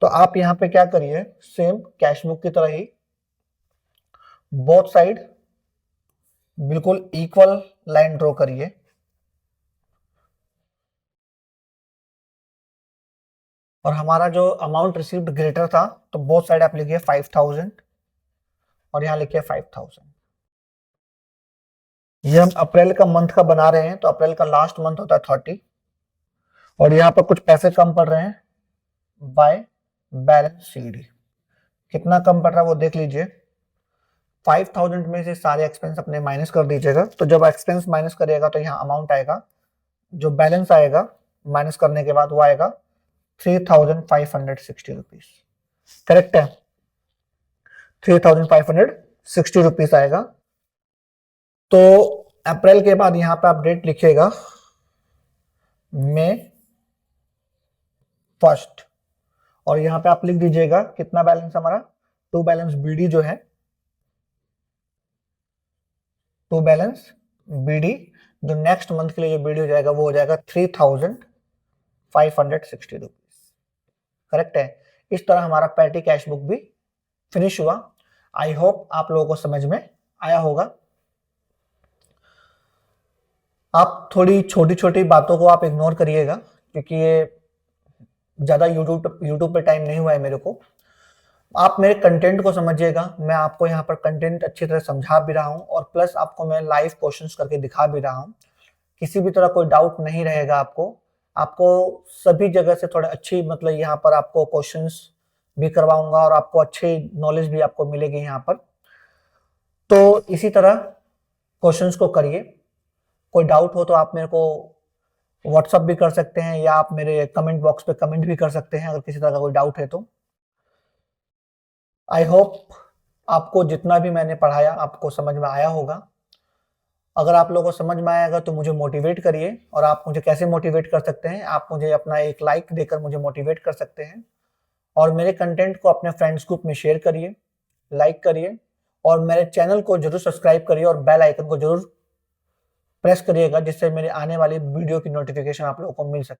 तो आप यहां पे क्या करिए, सेम कैश बुक की तरह ही बोथ साइड बिल्कुल इक्वल लाइन ड्रॉ करिए। और हमारा जो अमाउंट रिसीव्ड ग्रेटर था तो बोथ साइड आप लिखिए 5000 और यहां लिखिए 5000। ये हम अप्रैल का मंथ का बना रहे हैं, तो अप्रैल का लास्ट मंथ होता है 30, और यहाँ पर कुछ पैसे कम पड़ रहे हैं बाय बैलेंस शीट। कितना कम पड़ रहा है वो देख लीजिए। 5000 में से सारे एक्सपेंस अपने माइनस कर दीजिएगा, तो जब एक्सपेंस माइनस करिएगा तो यहाँ अमाउंट आएगा, जो बैलेंस आएगा माइनस करने के बाद वो आएगा 3560 रुपीज। करेक्ट है, 3560 रुपीज आएगा। तो अप्रैल के बाद यहां पे आप डेट लिखिएगा मई 1, और यहां पे आप लिख दीजिएगा कितना बैलेंस हमारा, टू बैलेंस बीडी जो है, टू बैलेंस बीडी जो नेक्स्ट मंथ के लिए जो बीडी हो जाएगा वो हो जाएगा 3560 रुपीज। करेक्ट है। इस तरह हमारा पैटी कैश बुक भी फिनिश हुआ। आई होप आप लोगों को समझ में आया होगा। आप थोड़ी छोटी छोटी बातों को आप इग्नोर करिएगा, क्योंकि ये ज्यादा यूट्यूब पे टाइम नहीं हुआ है मेरे को। आप मेरे कंटेंट को समझिएगा, मैं आपको यहाँ पर कंटेंट अच्छी तरह समझा भी रहा हूँ, और प्लस आपको मैं लाइव क्वेश्चंस करके दिखा भी रहा हूँ। किसी भी तरह कोई डाउट नहीं रहेगा आपको सभी जगह से थोड़े अच्छी, मतलब यहाँ पर आपको क्वेश्चंस भी करवाऊंगा और आपको अच्छी नॉलेज भी आपको मिलेगी यहाँ पर। तो इसी तरह क्वेश्चंस को करिए। कोई डाउट हो तो आप मेरे को व्हाट्सअप भी कर सकते हैं, या आप मेरे कमेंट बॉक्स पे कमेंट भी कर सकते हैं अगर किसी तरह का कोई डाउट है तो। आई होप आपको जितना भी मैंने पढ़ाया आपको समझ में आया होगा। अगर आप लोगों को समझ में आएगा तो मुझे मोटिवेट करिए, और आप मुझे कैसे मोटिवेट कर सकते हैं, आप मुझे अपना एक लाइक देकर मुझे मोटिवेट कर सकते हैं, और मेरे कंटेंट को अपने फ्रेंड्स ग्रुप में शेयर करिए, लाइक करिए, और मेरे चैनल को जरूर सब्सक्राइब करिए और बेल आइकन को जरूर प्रेस करिएगा, जिससे मेरे आने वाली वीडियो की नोटिफिकेशन आप लोगों को मिल सके।